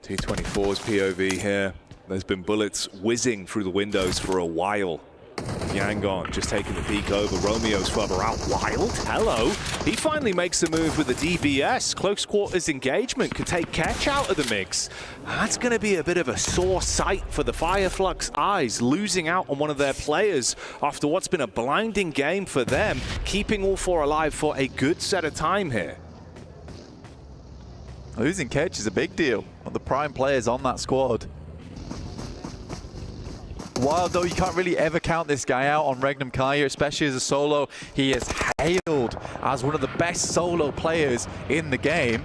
T24's POV here. There's been bullets whizzing through the windows for a while. Yangon just taking the peek over. Romeo's further out. Wild, hello. He finally makes a move with the DBS. Close quarters engagement could take Ketch out of the mix. That's going to be a bit of a sore sight for the Fireflux eyes, losing out on one of their players after what's been a blinding game for them, keeping all 4 alive for a good set of time here. Losing Ketch is a big deal. One of the prime players on that squad. Wild, though, you can't really ever count this guy out on Regnum Kaya, especially as a solo. He is hailed as one of the best solo players in the game.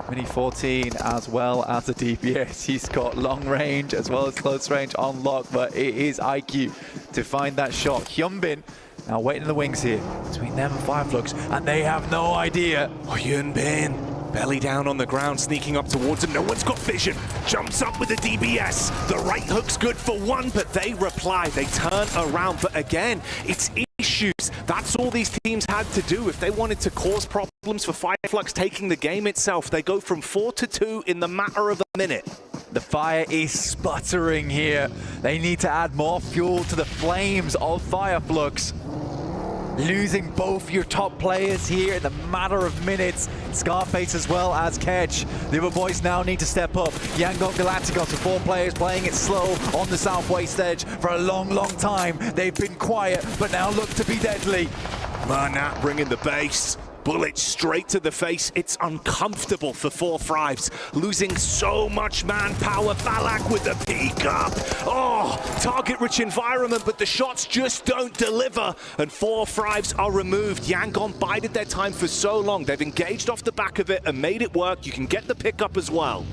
Mini 14 as well as a DPS. He's got long range as well as close range on lock, but it is IQ to find that shot. Hyunbin now waiting in the wings here between them and Fireflux, and they have no idea. Oh, Hyunbin. Belly down on the ground, sneaking up towards him. No one's got vision. Jumps up with the DBS. The right hook's good for 1, but they reply. They turn around. But again, it's Ish issues. That's all these teams had to do. If they wanted to cause problems for Fireflux taking the game itself, they go from 4-2 in the matter of a minute. The fire is sputtering here. They need to add more fuel to the flames of Fireflux. Losing both your top players here in the matter of minutes. Scarface as well as Ketch. The other boys now need to step up. Yangon Galacticos with 4 players playing it slow on the southwest edge for a long, long time. They've been quiet, but now look to be deadly. Mernat bringing the base. Bullet straight to the face. It's uncomfortable for 4 Thrives. Losing so much manpower. Falak with the peek up. Oh, target-rich environment, but the shots just don't deliver. And 4 Thrives are removed. Yangon bided their time for so long. They've engaged off the back of it and made it work. You can get the pickup as well.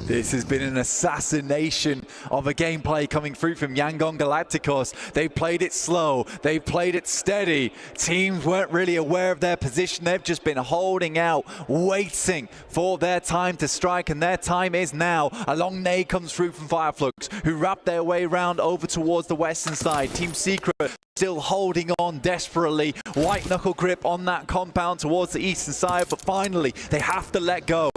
This has been an assassination of a gameplay coming through from Yangon Galacticos. They played it slow, they played it steady. Teams weren't really aware of their position. They've just been holding out, waiting for their time to strike, and their time is now. A long nade comes through from Fireflux, who wrap their way around over towards the western side. Team Secret still holding on desperately. White knuckle grip on that compound towards the eastern side, but finally they have to let go.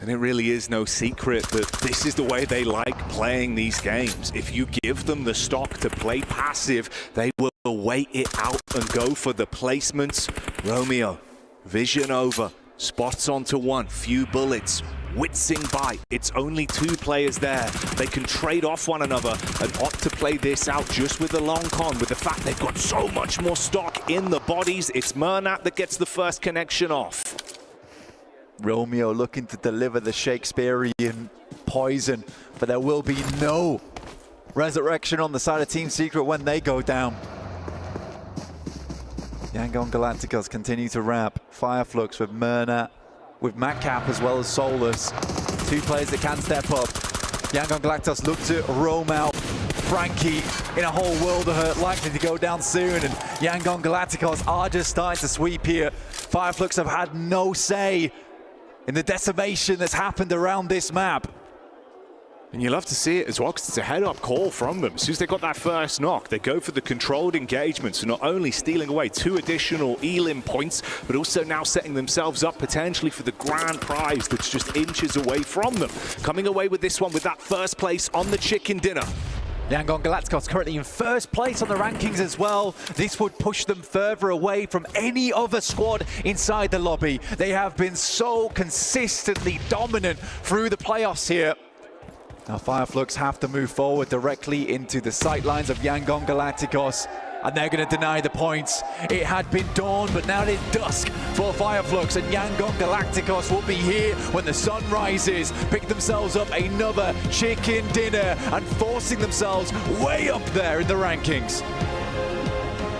And it really is no secret that this is the way they like playing these games. If you give them the stock to play passive, they will wait it out and go for the placements. Romeo, vision over, spots onto one, few bullets, witzing by. It's only 2 players there. They can trade off one another and opt to play this out just with the long con. With the fact they've got so much more stock in the bodies, it's Mernat that gets the first connection off. Romeo looking to deliver the Shakespearean poison, but there will be no resurrection on the side of Team Secret when they go down. Yangon Galacticos continue to wrap. Fireflux with Mernat, with Matcap as well as Solus. 2 players that can step up. Yangon Galacticos look to roam out. Frankie in a whole world of hurt, likely to go down soon, and Yangon Galacticos are just starting to sweep here. Fireflux have had no say in the decimation that's happened around this map. And you love to see it as well, because it's a head-up call from them. As soon as they got that first knock, they go for the controlled engagement, so not only stealing away 2 additional Elim points, but also now setting themselves up potentially for the grand prize that's just inches away from them. Coming away with this one with that first place on the chicken dinner. Yangon Galacticos currently in first place on the rankings as well. This would push them further away from any other squad inside the lobby. They have been so consistently dominant through the playoffs here. Now Fireflux have to move forward directly into the sightlines of Yangon Galacticos, and they're going to deny the points. It had been dawn, but now it is dusk for Fireflux, and Yangon Galacticos will be here when the sun rises, pick themselves up another chicken dinner and forcing themselves way up there in the rankings.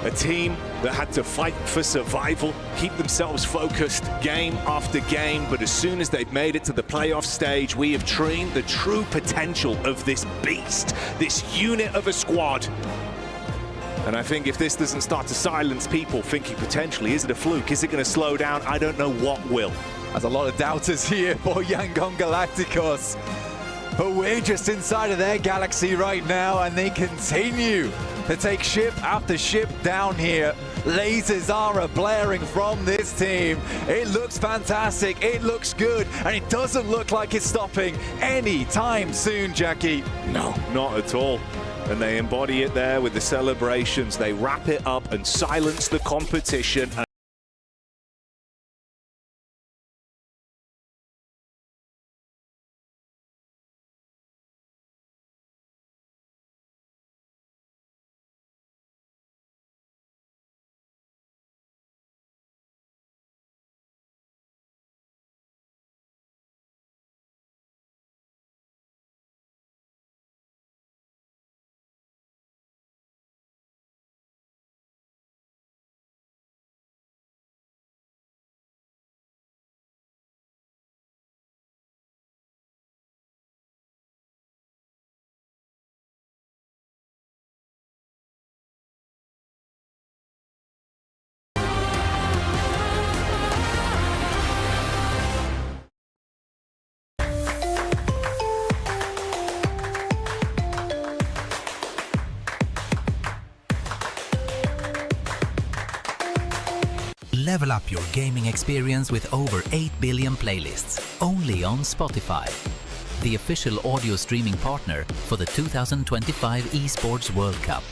A team that had to fight for survival, keep themselves focused game after game, but as soon as they've made it to the playoff stage, we have trained the true potential of this beast, this unit of a squad. And I think if this doesn't start to silence people thinking potentially, is it a fluke? Is it going to slow down? I don't know what will. There's a lot of doubters here for Yangon Galacticos. But we're just inside of their galaxy right now, and they continue to take ship after ship down here. Lasers are blaring from this team. It looks fantastic, it looks good, and it doesn't look like it's stopping anytime soon, Jackie. No, not at all. And they embody it there with the celebrations. They wrap it up and silence the competition. Level up your gaming experience with over 8 billion playlists, only on Spotify, the official audio streaming partner for the 2025 ESPORTS World Cup.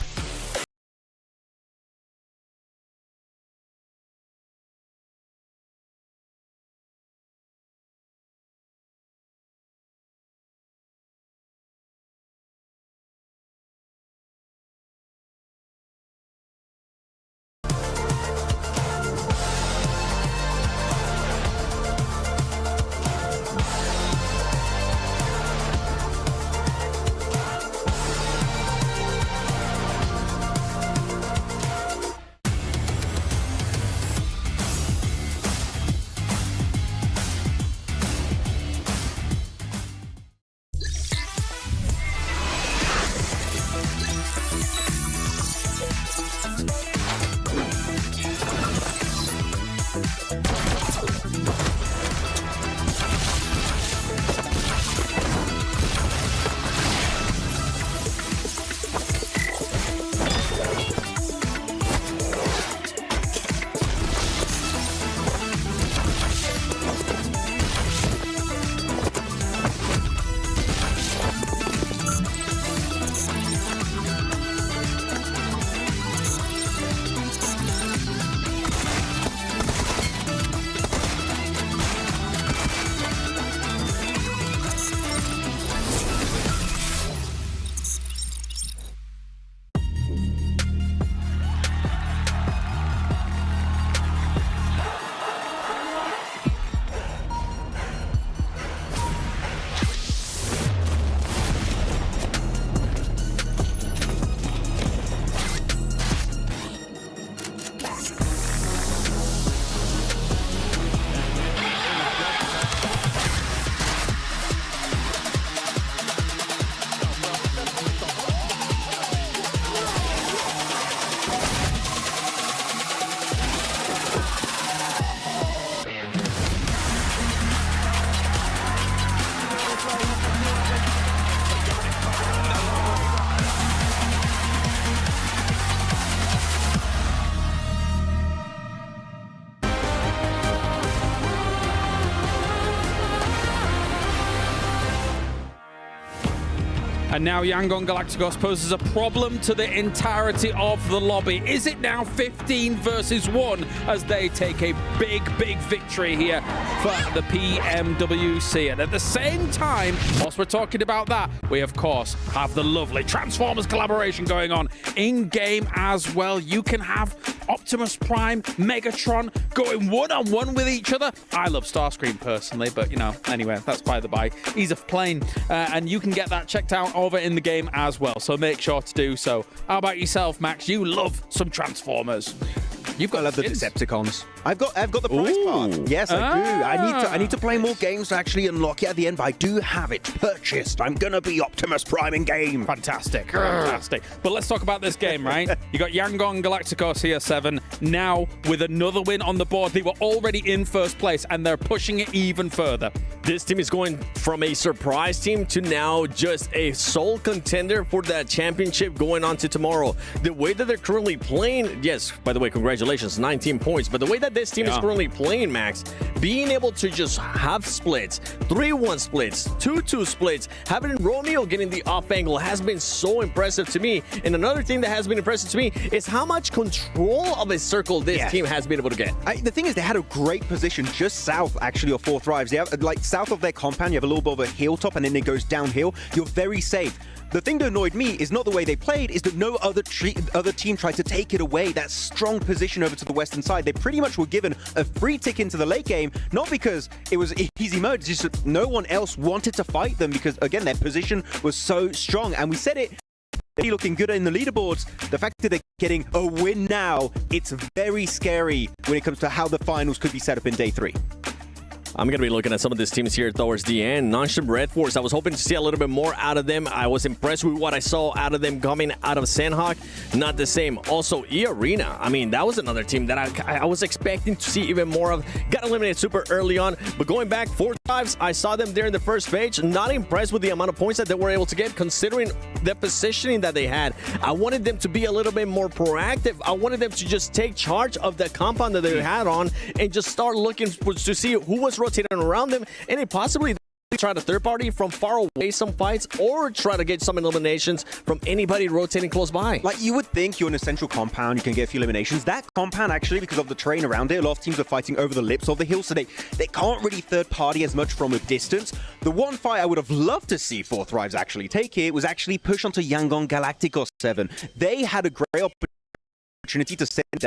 And now Yangon Galacticos poses a problem to the entirety of the lobby. Is it now 15 versus 1 as they take a big victory here for the PMWC? And at the same time, whilst we're talking about that, we of course have the lovely Transformers collaboration going on in-game as well. You can have Optimus Prime, Megatron going one-on-one with each other. I love Starscream personally, but you know, anyway, that's by the by. He's a plane, and you can get that checked out over in the game as well, so make sure to do so. How about yourself, Max? You love some Transformers. You've got to love the Decepticons. I've got the prize part. Yes, I do. I need to play more games to actually unlock it at the end, but I do have it purchased. I'm gonna be Optimus Prime in game. Fantastic. But let's talk about this game, right? You got Yangon Galacticos here, 7. Now with another win on the board. They were already in first place, and they're pushing it even further. This team is going from a surprise team to now just a sole contender for that championship going on to tomorrow. The way that they're currently playing, yes, by the way, congratulations, 19 points. But the way that this team is currently playing, Max, being able to just have splits, 3-1 splits, 2-2 splits, having Romeo getting the off angle has been so impressive to me. And another thing that has been impressive to me is how much control of a circle this team has been able to get. The thing is, they had a great position just south, actually, of 4 Thrives. They have, like, south of their compound, you have a little bit of a hilltop, and then it goes downhill. You're very safe. The thing that annoyed me is not the way they played, is that no other team tried to take it away, that strong position over to the western side. They pretty much were given a free tick into the late game, not because it was easy mode, it's just that no one else wanted to fight them because, again, their position was so strong. And we said it, they're looking good in the leaderboards. The fact that they're getting a win now, it's very scary when it comes to how the finals could be set up in day 3. I'm going to be looking at some of these teams here towards the end. Non-Ship Red Force, I was hoping to see a little bit more out of them. I was impressed with what I saw out of them coming out of Sandhawk. Not the same. Also, E-Arena. I mean, that was another team that I was expecting to see even more of. Got eliminated super early on. But going back 4 times, I saw them there in the first page. Not impressed with the amount of points that they were able to get, considering the positioning that they had. I wanted them to be a little bit more proactive. I wanted them to just take charge of the compound that they had on and just start looking to see who was rotating around them, and it possibly try to third party from far away some fights, or try to get some eliminations from anybody rotating close by. Like, you would think you're in a central compound, you can get a few eliminations. That compound, actually, because of the terrain around it, a lot of teams are fighting over the lips of the hill, so they can't really third party as much from a distance. The one fight I would have loved to see Four Thrives actually take here was actually push onto Yangon Galacticos 7. They had a great opportunity to send